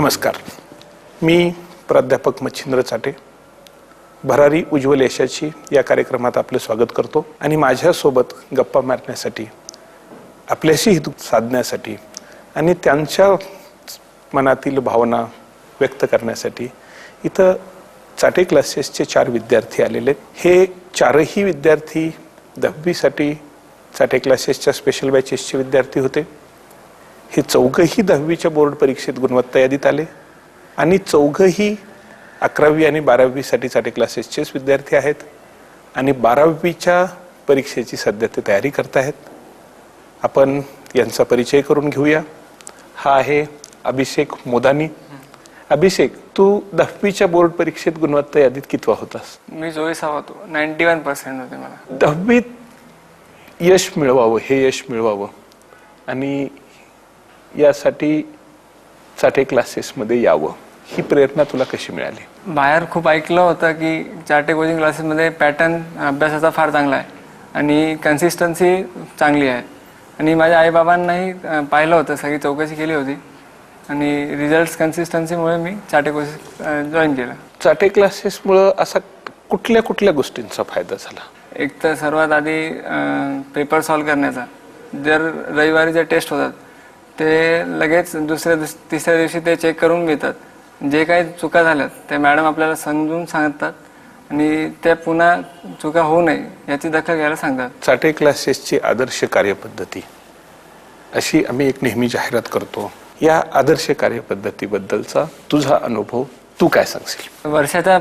नमस्कार, मी प्राध्यापक मच्छिंद्र चाटे भरारी उज्ज्वल यशाची या कार्यक्रमात आपले स्वागत करतो आणि माझ्यासोबत गप्पा मारण्यासाठी आपल्याशी हित साधण्यासाठी आणि त्यांच्या मनातील भावना व्यक्त करण्यासाठी इथं चाटे क्लासेसचे 4 विद्यार्थी आलेले आहेत। हे 4ही विद्यार्थी 10वी साठी चाटे क्लासेसच्या स्पेशल बॅचेसचे विद्यार्थी होते। हे 4ही 10वीच्या बोर्ड परीक्षेत गुणवत्ता यादीत आले आणि 4ही 11वी आणि 12वी साठी चाटे क्लासेसचेच विद्यार्थी आहेत आणि 12वीच्या परीक्षेची सध्या ते तयारी करत आहेत। आपण यांचा परिचय करून घेऊया। हा आहे अभिषेक मोदानी। अभिषेक, तू 10वीच्या बोर्ड परीक्षेत गुणवत्ता यादीत कितवा होतास? मी 24वा होतो। 91% होते मला। 10वीत यश मिळवावं, हे यश मिळवावं आणि यासाठी चाटे क्लासेसमध्ये यावं, ही प्रेरणा तुला कशी मिळाली? बाहेर खूप ऐकलं होतं की चाटे कोचिंग क्लासेसमध्ये पॅटर्न अभ्यासाचा फार चांगला आहे आणि कन्सिस्टन्सी चांगली आहे आणि माझ्या आईबाबांनाही पाहिलं होतं, सगळी चौकशी केली होती आणि रिझल्ट्स कन्सिस्टन्सीमुळे मी चाटे कोर्स जॉईन केला। चाटे क्लासेसमुळे असा कुठल्या कुठल्या गोष्टींचा फायदा झाला? एक तर सर्वात आधी पेपर सॉल्व्ह करण्याचा। जर रविवारी जे टेस्ट होतात ते लगेच तिसऱ्या दिवशी ते चेक करून घेतात। जे काही चुका झाल्यात ते मॅडम आपल्याला समजून सांगतात आणि त्या पुन्हा चुका होऊ नये याची दखल घ्यायला सांगतात। चाटे क्लासेसची आदर्श कार्यपद्धती अशी आम्ही एक नेहमी जाहिरात करतो। या आदर्श कार्यपद्धतीबद्दलचा तुझा अनुभव तू काय सांगशील? वर्षाच्या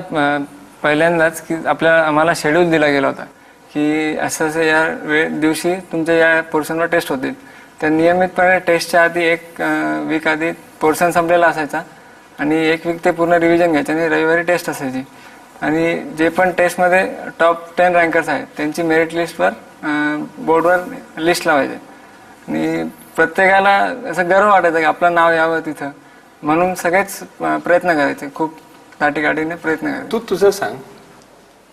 पहिल्यांदाच की आम्हाला शेड्यूल दिला गेला होता की असं या दिवशी तुमच्या या पोर्शनवर टेस्ट होतील। तर नियमितपणे टेस्टच्या आधी एक वीक आधी पोर्शन संपलेला असायचा आणि एक वीक ते पूर्ण रिव्हिजन घ्यायचं आणि रविवारी टेस्ट असायची आणि जे पण टेस्टमध्ये टॉप 10 रँकर्स आहेत त्यांची मेरिट लिस्टवर बोर्डवर लिस्ट लावायचे आणि प्रत्येकाला असं गर्व वाटायचं की आपलं नाव यावं तिथं, म्हणून सगळेच प्रयत्न करायचे, खूप दाटीकाठीने प्रयत्न करायचे। तू तुझं सांग,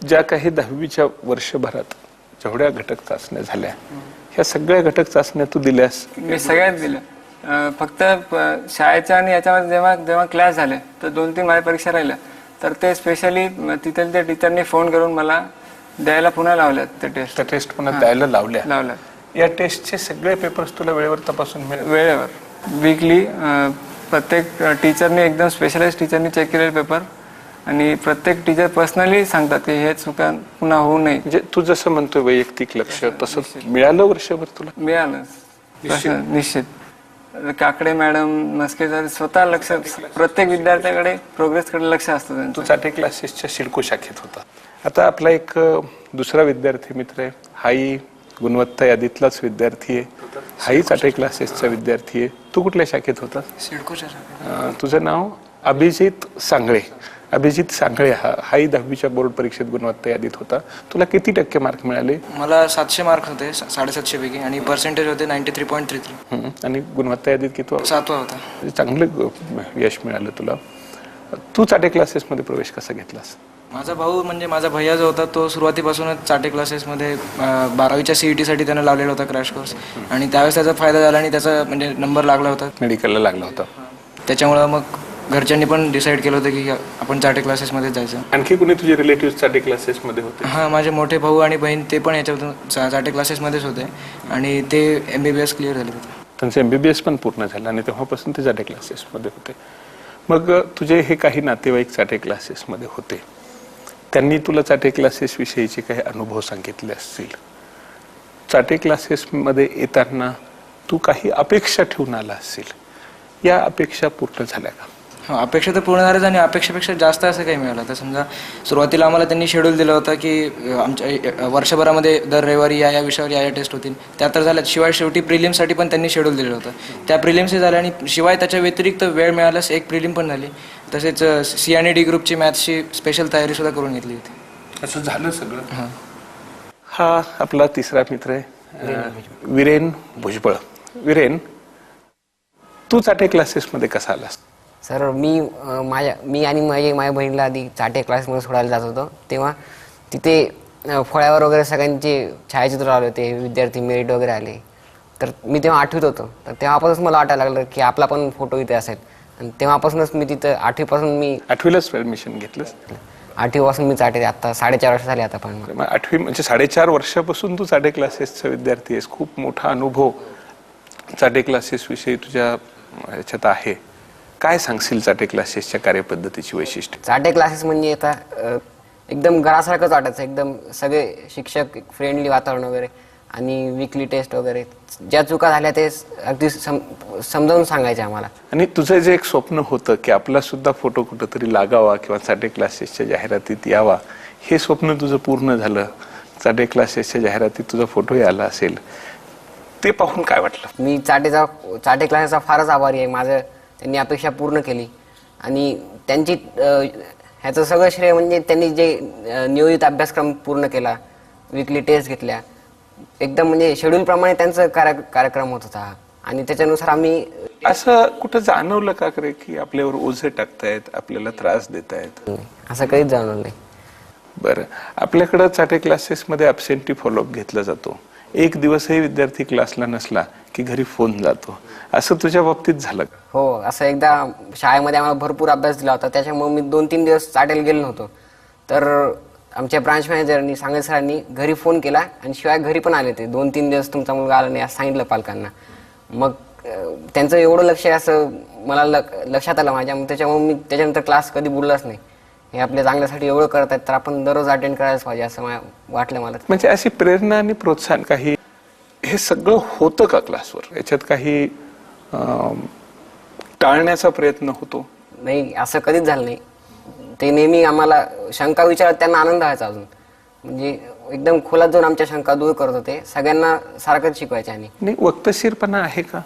ज्या काही 10वीच्या वर्षभरात जेवढ्या घटक चाचण्या झाल्या ह्या सगळ्या घटक चाचण्या तू दिल्यास? मी सगळ्यात दिल्या। फक्त शाळेच्या आणि याच्यामध्ये जेव्हा क्लास झाले तर 2-3 माझ्या परीक्षा राहिल्या तर ते स्पेशली तिथले त्या टीचरनी फोन करून मला द्यायला पुन्हा लावल्यात ते टेस्ट। त्या टेस्ट पुन्हा द्यायला लावल्या? या टेस्टचे सगळे पेपर्स तुला वेळेवर तपासून मिळाले? वेळेवर, वीकली प्रत्येक टीचरने, एकदम स्पेशलाइज टीचरनी चेक केलेले पेपर आणि प्रत्येक टीचर पर्सनली सांगतात की हे चुका पुन्हा होऊ नये। म्हणजे तू जसं म्हणतोय वैयक्तिक लक्ष तसं मिळालं वर्षभर तुला? मिळालं निश्चित। काकडे मॅडम, मस्के सर स्वतः लक्ष, प्रत्येक विद्यार्थ्याकडे प्रोग्रेसकडे लक्ष असतं त्यांचं। तू चाटे क्लासेसच्या सिडको शाखेत होता। आता आपला एक दुसरा विद्यार्थी मित्र आहे, हाही गुणवत्ता यादीतलाच विद्यार्थी आहे, हाही चाटे क्लासेसचा विद्यार्थी आहे। तू कुठल्या शाखेत होता? सिडकोच्या शाखेत। तुझं नाव? अभिजित सांगळे। अभिजित सांगळे हाही 10वीच्या बोर्ड परीक्षेत गुणवत्ता यादीत होता। तुला किती टक्के मार्क मिळाले? मला 700 मार्क होते, 750 पैकी, आणि पर्सेंटेज होते 93.33। आणि गुणवत्ता यादीत किती? 7वा होता। चांगलं यश मिळालं तुला। तू चाटे क्लासेसमध्ये प्रवेश कसा घेतलास? माझा भाऊ म्हणजे माझा भैया जो होता तो सुरुवातीपासूनच चाटे क्लासेसमध्ये 12वीच्या CET साठी त्यानं लावलेला होता क्रॅश कोर्स आणि त्यावेळेस त्याचा फायदा झाला आणि त्याचा म्हणजे नंबर लागला होता, मेडिकलला लागला होता। त्याच्यामुळे मग घरच्यांनी पण डिसाईड केलं होतं की आपण चाटे क्लासेसमध्ये जायचं। आणखी कुणी तुझे रिलेटिव्ह चाटे क्लासेसमध्ये होते? हां, माझे मोठे भाऊ आणि बहीण ते पण याच्यातून चाटे क्लासेसमध्येच होते आणि ते MBBS क्लिअर झाले होते। त्यांचं MBBS पण पूर्ण झालं आणि तेव्हापासून ते चाटे क्लासेसमध्ये होते। मग तुझे हे काही नातेवाईक चाटे क्लासेसमध्ये होते, त्यांनी तुला चाटे क्लासेस विषयीचे काही अनुभव सांगितले असतील। चाटे क्लासेसमध्ये येताना तू काही अपेक्षा ठेवून आला असेल, या अपेक्षा पूर्ण झाल्या का? हां, अपेक्षा तर पूर्ण झाल्याच आणि अपेक्षेपेक्षा जास्त असं काही मिळालं। तर समजा सुरुवातीला आम्हाला त्यांनी शेड्यूल दिलं होतं की आमच्या वर्षभरामध्ये दर रविवारी या विषयावर या टेस्ट होतील, त्या तर झाल्यात। शिवाय शेवटी प्रिलिम्ससाठी पण त्यांनी शेड्यूल दिलं होतं, त्या प्रिलिम्सही झाल्या आणि शिवाय त्याच्या व्यतिरिक्त वेळ मिळाल्यास एक प्रिलिम पण झाली। तसेच C आणि D ग्रुपची मॅथ्सची स्पेशल तयारीसुद्धा करून घेतली होती। असं झालं सगळं? हां। हा आपला तिसरा मित्र आहे वीरेन भुजबळ। वीरेन, तू चाटे क्लासेसमध्ये कसा आलास? सर, मी आणि माझ्या बहिणीला आधी चाटे क्लासमध्ये सोडायला जात होतो, तेव्हा तिथे फळ्यावर वगैरे सगळ्यांचे छायाचित्र आले होते, विद्यार्थी मेरिट वगैरे आले। तर मी तेव्हा 8वीत होतो, तर तेव्हापासून मला वाटायला लागलं की आपला पण फोटो इथे असेल आणि तेव्हापासूनच मी तिथं 8वीपासून मी 8वीलाच ऍडमिशन घेतलंस? 8वीपासून मी चाटे आता 4.5 वर्ष झाले आता. पण मग 8वी म्हणजे 4.5 वर्षापासून तू चाटे क्लासेसचा विद्यार्थी आहेस. खूप मोठा अनुभव चाटे क्लासेस विषयी तुझ्या ह्याच्यात आहे. काय सांगशील चाटे क्लासेसच्या कार्यपद्धतीची वैशिष्ट्य? चाटे क्लासेस म्हणजे आता एकदम घरासारखंच वाटायचं. एकदम सगळे शिक्षक फ्रेंडली वातावरण वगैरे आणि वीकली टेस्ट वगैरे. ज्या चुका झाल्या ते अगदी समजावून सांगायचे आम्हाला. आणि तुझं जे एक स्वप्न होतं की आपला सुद्धा फोटो कुठंतरी लागावा किंवा चाटे क्लासेसच्या जाहिरातीत यावा, हे स्वप्न तुझं पूर्ण झालं. चाटे क्लासेसच्या जाहिरातीत तुझा फोटोही आला असेल, ते पाहून काय वाटलं? मी चाटे क्लासेसचा फारच आभारी आहे. माझं त्यांनी अपेक्षा पूर्ण केली आणि त्यांची ह्याचं सगळं श्रेय म्हणजे त्यांनी जे नियोजित अभ्यासक्रम पूर्ण केला, वीकली टेस्ट घेतल्या, एकदम म्हणजे शेड्यूल प्रमाणे त्यांचा कार्यक्रम होत होता आणि त्याच्यानुसार आम्ही. असं कुठं जाणवलं का करे की आपल्यावर ओझे टाकतायत, आपल्याला त्रास देत आहेत? असं कधीच जाणवलं नाही. बरं, आपल्याकडं चाटे क्लासेसमध्ये ॲब्सेंटी फॉलोअप घेतला जातो. एक दिवसही विद्यार्थी क्लासला नसला की घरी फोन जातो. असं तुझ्या बाबतीत झालं का? हो, असं एकदा शाळेमध्ये आम्हाला भरपूर अभ्यास दिला होता, त्याच्यामुळे मी 2-3 दिवस चाटेल गेलो नव्हतो. तर आमच्या ब्रांच मॅनेजरनी सांगत सरांनी घरी फोन केला आणि शिवाय घरी पण आले ते. 2-3 दिवस तुमचा मुलगा आला नाही असं सांगितलं पालकांना. मग त्यांचं एवढं लक्ष आहे असं मला लक्षात आलं माझ्या. मग त्याच्यामुळे मी त्याच्यानंतर क्लास कधी बुडलाच नाही. हे आपल्या चांगल्यासाठी एवढं करत आहेत तर आपण दररोज अटेंड करायलाच पाहिजे असं वाटलं मला. म्हणजे अशी प्रेरणा आणि प्रोत्साहन काही हे सगळं होतं का क्लासवर? याच्यात काही टाळण्याचा प्रयत्न होतो? नाही, असं कधीच झालं नाही. ते नेहमी आम्हाला शंका विचारत त्यांना आनंद व्हायचा अजून. म्हणजे एकदम खोलात जाऊन आमच्या शंका दूर करत होते. सगळ्यांना सारखंच शिकवायचे. आणि वक्तशीरपणा आहे का?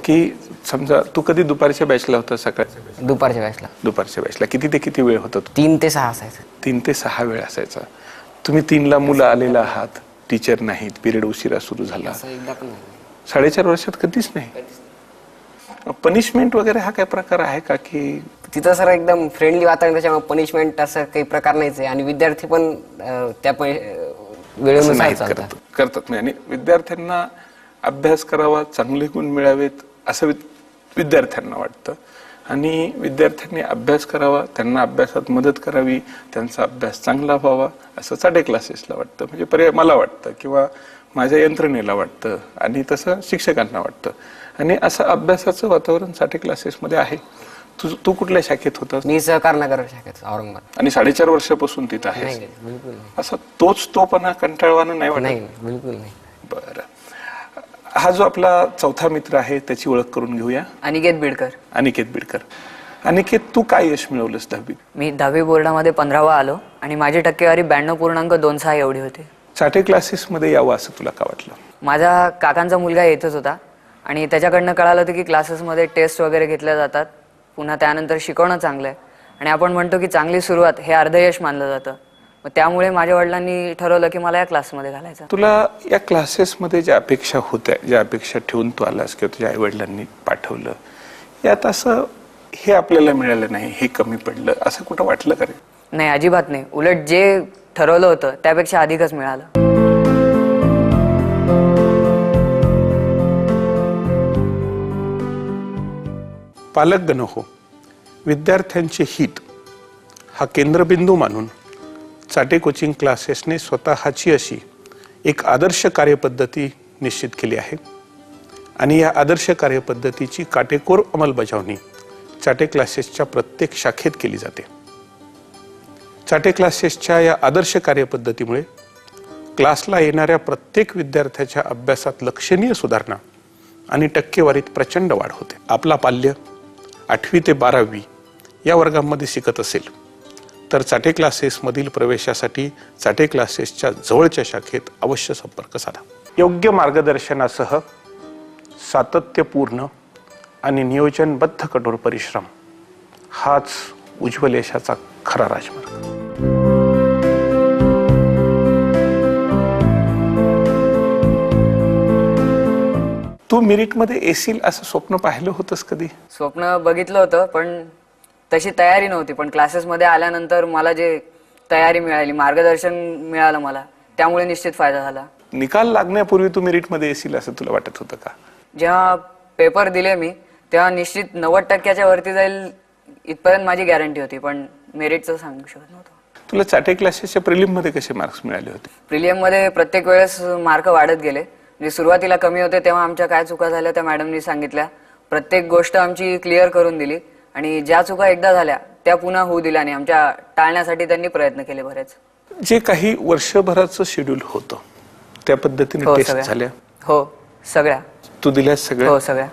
की समजा तू कधी दुपारच्या बॅचला होता, सकाळच्या? दुपारच्या बॅचला. दुपारच्या बॅचला किती ते किती वेळ होता? 3 ते 6 असायचं. 3 ते 6 वेळ असायचा. तुम्ही 3ला मुलं आलेला आहात, टीचर नाहीत, पिरियड उशिरा सुरू झाला. असं एकदा पण नाही. 4.5 वर्षात कधीच नाही. पनिशमेंट वगैरे हा काय प्रकार आहे का? की तिथं सर एकदम फ्रेंडली वातावरण, त्याच्यामुळे पनिशमेंट असं काही प्रकार नाहीच आहे. आणि विद्यार्थी पण त्या वेळेनुसार चालतात. करतात नाही. आणि विद्यार्थ्यांना अभ्यास करावा, चांगले गुण मिळावेत असं विद्यार्थ्यांना वाटतं. आणि विद्यार्थ्यांनी अभ्यास करावा, त्यांना अभ्यासात मदत करावी, त्यांचा अभ्यास चांगला व्हावा असं चाटे क्लासेसला वाटतं. म्हणजे पर्याय मला वाटतं किंवा माझ्या यंत्रणेला वाटतं आणि तसं शिक्षकांना वाटतं. आणि असं अभ्यासाचं वातावरण चाटे क्लासेसमध्ये आहे. तू कुठल्या शाखेत होतास? मी सहकार नगर शाखेत, औरंगाबाद. आणि 4.5 वर्षापासून तिथं आहे. नाही, बिलकुल नाही. असं तोपणा कंटाळवानं नाही वाटत? नाही, बिलकुल नाही. बरं, हा जो आपला चौथा मित्र आहे त्याची ओळख करून घेऊया. अनिकेत बिडकर. अनिकेत बिडकर. अनिकेत, तू काय यश मिळवलंस 10वीत? मी 10वी बोर्डामध्ये 15वा आलो आणि माझी टक्केवारी 92.26 एवढी होती. चाटे क्लासेसमध्ये यावं असं तुला का वाटलं? माझ्या काकांचा मुलगा येतच होता आणि त्याच्याकडनं कळालं होतं की क्लासेसमध्ये टेस्ट वगैरे घेतल्या जातात, पुन्हा त्यानंतर शिकवणं चांगलं आहे आणि आपण म्हणतो की चांगली सुरुवात हे अर्धयश मानलं जातं. मग त्यामुळे माझ्या वडिलांनी ठरवलं की मला या क्लासमध्ये घालायचं. तुला या क्लासेसमध्ये ज्या अपेक्षा होत्या, ज्या अपेक्षा ठेवून तू आलास किंवा तुझ्या आई वडिलांनी पाठवलं, यात असं हे आपल्याला मिळालं नाही, हे कमी पडलं असं कुठं वाटलं का रे? नाही, अजिबात नाही. उलट जे ठरवलं होतं त्यापेक्षा अधिकच मिळालं. पालकगण हो, विद्यार्थ्यांचे हित हा केंद्रबिंदू मानून चाटे कोचिंग क्लासेसने स्वतःची अशी एक आदर्श कार्यपद्धती निश्चित केली आहे आणि या आदर्श कार्यपद्धतीची काटेकोर अंमलबजावणी चाटे क्लासेसच्या प्रत्येक शाखेत केली जाते. चाटे क्लासेसच्या या आदर्श कार्यपद्धतीमुळे क्लासला येणाऱ्या प्रत्येक विद्यार्थ्याच्या अभ्यासात लक्षणीय सुधारणा आणि टक्केवारीत प्रचंड वाढ होते. आपला पाल्य 8वी ते 12वी या वर्गामध्ये शिकत असेल तर चाटे क्लासेसमधील प्रवेशासाठी चाटे क्लासेसच्या जवळच्या शाखेत अवश्य संपर्क साधा. योग्य मार्गदर्शनासह सातत्यपूर्ण आणि नियोजनबद्ध कठोर परिश्रम हाच उज्ज्वल यशाचा खरा राजमार्ग. तू मेरिटमध्ये येशील असं स्वप्न पाहिलं होतंस कधी? स्वप्न बघितलं होतं पण तशी तयारी नव्हती. पण क्लासेसमध्ये आल्यानंतर मला जे तयारी मिळाली, मार्गदर्शन मिळालं मला, त्यामुळे निश्चित फायदा झाला. निकाल लागण्यापूर्वी तू मेरिटमध्ये येशील असं तुला वाटत होतं का? जेव्हा पेपर दिले मी तेव्हा निश्चित 90% वरती जाईल इथपर्यंत माझी गॅरंटी होती, पण मेरिटचं सांगू शकत नव्हतं. तुला चाटे क्लासेसच्या प्रिलिममध्ये कसे मार्क्स मिळाले होते? प्रिलियममध्ये प्रत्येक वेळेस मार्क वाढत गेले. म्हणजे सुरुवातीला कमी होते तेव्हा आमच्या काय चुका झाल्या त्या मॅडमनी सांगितल्या, प्रत्येक गोष्ट आमची क्लिअर करून दिली आणि ज्या चुका एकदा झाल्या त्या पुन्हा होऊ दिल्या आणि आमच्या टाळण्यासाठी त्यांनी प्रयत्न केले बरेच. जे काही वर्षभराचं शेड्यूल होतं त्या पद्धतीने हो, टेस्ट सगळ्या. झाल्या? हो सगळ्या. तू दिल्यास सगळ्या? हो सगळ्या.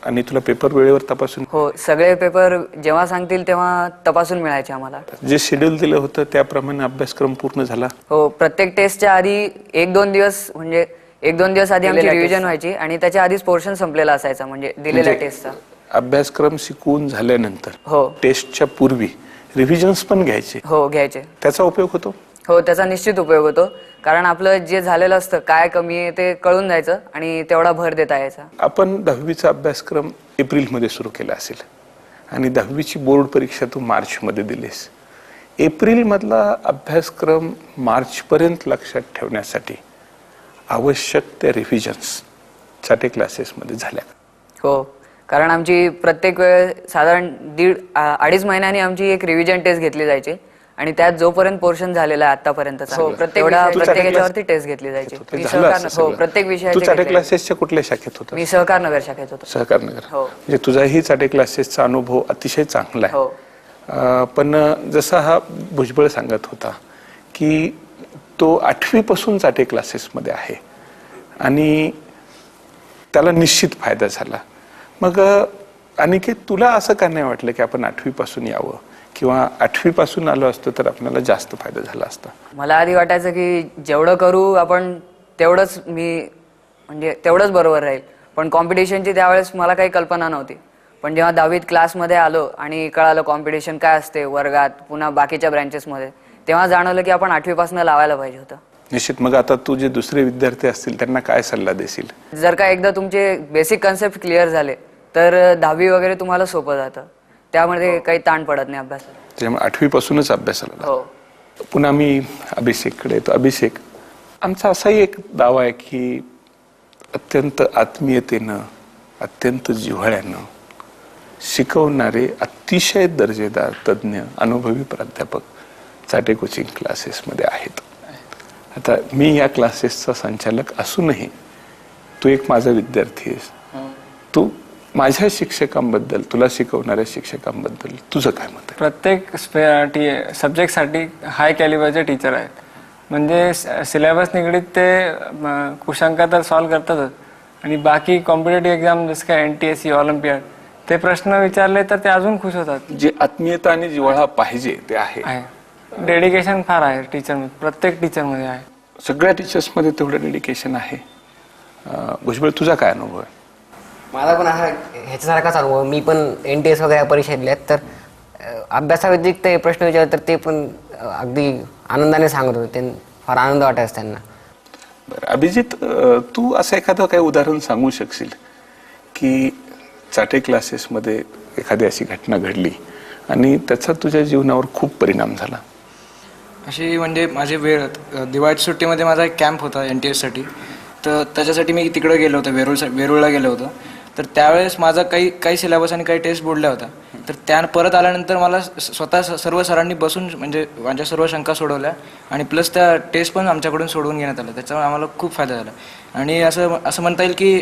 आणि तुला पेपर वेळेवर तपासून? हो सगळे पेपर जेव्हा सांगतील तेव्हा तपासून मिळायचे आम्हाला. जे शेड्यूल दिलं होतं त्याप्रमाणे अभ्यासक्रम पूर्ण झाला? हो प्रत्येक टेस्टच्या आधी 1-2 दिवस म्हणजे 1-2 दिवस आधी आमची रिव्हिजन व्हायची आणि त्याच्या आधीच पोर्शन संपलेला असायचा म्हणजे दिलेल्या टेस्टचा. अभ्यासक्रम शिकवून झाल्यानंतर हो टेस्टच्या पूर्वी रिव्हिजन्स पण घ्यायचे? हो घ्यायचे. त्याचा उपयोग होतो? हो त्याचा निश्चित उपयोग होतो, कारण आपलं जे झालेलं असतं काय कमी आहे ते कळून जायचं आणि तेवढा भर देता यायचा. आपण 10वीचा अभ्यासक्रम एप्रिलमध्ये सुरू केला असेल आणि 10वीची बोर्ड परीक्षा तू मार्चमध्ये दिलीस. एप्रिलमधला अभ्यासक्रम मार्चपर्यंत लक्षात ठेवण्यासाठी आवश्यक त्या रिव्हिजन्स चाटे क्लासेसमध्ये झाल्या? हो कारण आमची प्रत्येक वेळ साधारण 1.5-2.5 महिन्यांनी आमची एक रिव्हिजन टेस्ट घेतली जायची आणि त्यात जोपर्यंत पोर्शन झालेला आहे आतापर्यंतचा प्रत्येक याच्यावरती टेस्ट घेतली जायची. मी सहकार हो प्रत्येक तू विषयाचे चाटे क्लासेसच्या कुठल्या शाखेत होता? मी सहकार नगर शाखेत होतो. सहकार नगर. हो. म्हणजे तुझाही चाटे क्लासेसचा अनुभव अतिशय चांगला आहे. हो पण जसा हा भुजबळ सांगत होता की तो 8वी पासून चाटे क्लासेसमध्ये आहे आणि त्याला निश्चित फायदा झाला. मग अनिकेत तुला असं का नाही वाटलं की आपण 8वी पासून यावं किंवा 8वी पासून आलो असतो तर आपल्याला जास्त फायदा झाला असता? मला आधी वाटायचं की जेवढं करू आपण तेवढंच म्हणजे तेवढंच बरोबर राहील, पण कॉम्पिटिशनची त्यावेळेस मला काही कल्पना नव्हती. पण जेव्हा 10वीत क्लासमध्ये आलो आणि कळालं कॉम्पिटिशन काय असते वर्गात पुन्हा बाकीच्या ब्रँचेसमध्ये, तेव्हा जाणवलं की आपण 8वी पासून लावायला पाहिजे होतं. निश्चित. मग आता तू जे दुसरे विद्यार्थी असतील त्यांना काय सल्ला देशील? जर का एकदा तुमचे बेसिक कन्सेप्ट क्लिअर झाले तर 10वी वगैरे तुम्हाला सोपं जातं, त्यामध्ये काही ताण पडत नाही अभ्यासाला. त्याच्यामुळे 8वी पासूनच अभ्यासाला. हो. पुन्हा मी अभिषेककडे येतो. अभिषेक, आमचा असाही एक दावा आहे की अत्यंत आत्मीयतेनं अत्यंत जिव्हाळ्यानं शिकवणारे अतिशय दर्जेदार तज्ज्ञ अनुभवी प्राध्यापक चाटे कोचिंग क्लासेसमध्ये आहेत. आता मी या क्लासेसचा संचालक असूनही तू एक माझा विद्यार्थी आहेस. तू माझ्या शिक्षकांबद्दल तुला शिकवणाऱ्या शिक्षकांबद्दल तुझं काय मत आहे? प्रत्येक सब्जेक्टसाठी हाय कॅलिबरचे टीचर आहेत. म्हणजे सिलेबस निगडीत ते कुशांक तर सॉल्व करतातच आणि बाकी कॉम्पिटेटिव्ह एक्झाम जसं काय NTSC ऑलिम्पियाड ते प्रश्न विचारले तर ते अजून खुश होतात. जे आत्मीयता आणि जिव्हाळा पाहिजे ते आहे. डेडिकेशन फार आहे टीचरमध्ये, प्रत्येक टीचरमध्ये आहे. सगळ्या टीचर्समध्ये तेवढं डेडिकेशन आहे. भुजबळ तुझा काय अनुभव आहे? माझा पण असा ह्याच्यासारखाच अनुभव. मी पण NTS वगैरे परीक्षा दिल्यात तर अभ्यासाव्यतिरिक्त प्रश्न विचारले तर ते पण अगदी आनंदाने सांगत होते. फार आनंद वाटायचा त्यांना. बरं अभिजित, तू असं एखादं काही उदाहरण सांगू शकशील की चाटे क्लासेसमध्ये एखादी अशी घटना घडली आणि त्याचा तुझ्या जीवनावर खूप परिणाम झाला? अशी म्हणजे माझे दिवाळीच्या सुट्टीमध्ये माझा एक कॅम्प होता NTS साठी, तर त्याच्यासाठी मी तिकडे गेलो होतो, वेरूळला गेलो होतो. तर त्यावेळेस माझा काही सिलेबस आणि काही टेस्ट बुडल्या होत्या. तर परत आल्यानंतर मला स्वतः सर्व सरांनी बसून म्हणजे माझ्या सर्व शंका सोडवल्या आणि प्लस त्या टेस्ट पण आमच्याकडून सोडवून घेण्यात आल्या. त्याच्यामुळे आम्हाला खूप फायदा झाला. आणि असं म्हणता येईल की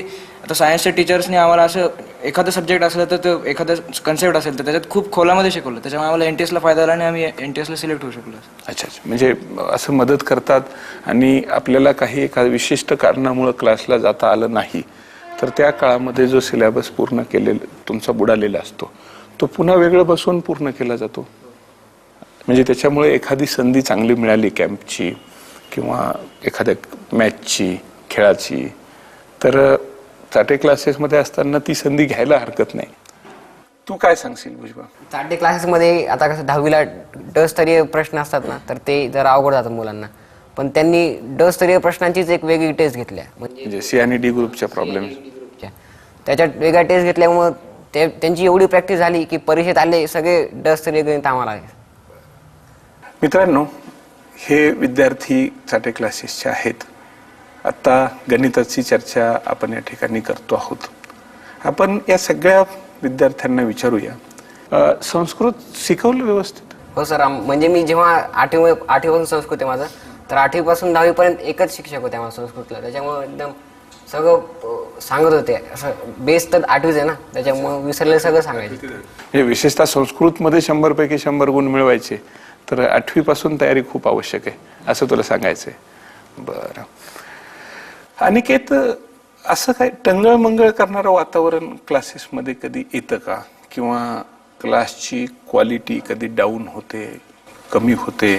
आता सायन्सच्या टीचर्सनी आम्हाला असं एखादं सब्जेक्ट असलं तर तो एखादं कन्सेप्ट असेल तर त्याच्यात खूप खोलामध्ये शिकवलं. त्याच्यामुळे आम्हाला NTSला फायदा झाला आणि आम्ही NTSला सिलेक्ट होऊ शकलो. अच्छा. म्हणजे असं मदत करतात आणि आपल्याला काही एका विशिष्ट कारणामुळे क्लासला जाता आलं नाही तर त्या काळामध्ये जो सिलेबस पूर्ण केलेला तुमचा बुडालेला असतो तो पुन्हा वेगळं बसून पूर्ण केला जातो. म्हणजे त्याच्यामुळे एखादी संधी चांगली मिळाली कॅम्पची किंवा एखाद्या मॅचची खेळाची तर चाटे क्लासेसमध्ये असताना ती संधी घ्यायला हरकत नाही. तू काय सांगशील भुजबळ? चाटे क्लासेसमध्ये आता कसं 10वीला स्तरीय प्रश्न असतात ना तर ते जरा अवघड जातात मुलांना. पण त्यांनी स्तरीय प्रश्नांचीच एक वेगळी टेस्ट घेतल्या. म्हणजे C आणि D ग्रुपच्या प्रॉब्लेम त्याच्यात वेगळ्या टेस्ट घेतल्यामुळं त्यांची एवढी प्रॅक्टिस झाली की परीक्षेत आले सगळे स्तरीय गणित आम्हाला. मित्रांनो, हे विद्यार्थी चाटे क्लासेसचे आहेत. आता गणिताची चर्चा आपण या ठिकाणी करतो आहोत आपण या सगळ्या विद्यार्थ्यांना विचारूया, संस्कृत शिकवलं व्यवस्थित? हो सर, म्हणजे मी जेव्हा आठवीपासून संस्कृत आहे माझं, तर 8वी पासून 10वी पर्यंत एकच शिक्षक होते आम्हाला संस्कृतला. त्याच्यामुळे एकदम सगळं सांगत होते. असं बेस तर 8वीच आहे ना, त्याच्यामुळे विसरलेलं सगळं सांगायचे. हे विशेषतः संस्कृतमध्ये 100 पैकी 100 गुण मिळवायचे, तर 8वी पासून तयारी खूप आवश्यक आहे असं तुला सांगायचंय. बरं अनिकेत, असं काय टंगळमंगळ करणारं वातावरण क्लासेसमध्ये कधी येतं का? किंवा क्लासची क्वालिटी कधी डाऊन होते, कमी होते,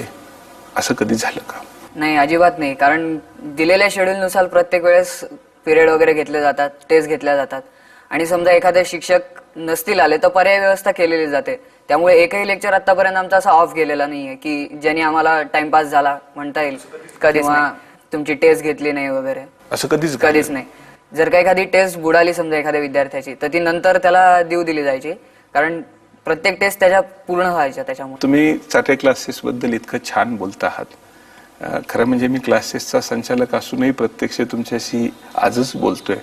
असं कधी झालं का? नाही, अजिबात नाही. कारण दिलेल्या शेड्यूलनुसार प्रत्येक वेळेस पिरियड वगैरे घेतले जातात, टेस्ट घेतल्या जातात. आणि समजा एखादे शिक्षक नसतील आले तर पर्याय व्यवस्था केलेली जाते. त्यामुळे एकही लेक्चर आतापर्यंत आमचा असा ऑफ गेलेला नाहीये की ज्याने आम्हाला टाइमपास झाला म्हणता येईल, किंवा तुमची टेस्ट घेतली नाही वगैरे, असं कधीच नाही. जर का एखादी टेस्ट बुडाली समजा एखाद्या विद्यार्थ्याची, तर ती नंतर त्याला देऊ दिली जायची, कारण प्रत्येक टेस्ट त्याच्या पूर्ण व्हायच्या. त्याच्यामुळे तुम्ही चाटे क्लासेस बद्दल इतकं छान बोलता आहात. खरं म्हणजे मी क्लासेसचा संचालक असूनही प्रत्यक्ष तुमच्याशी आजच बोलतोय,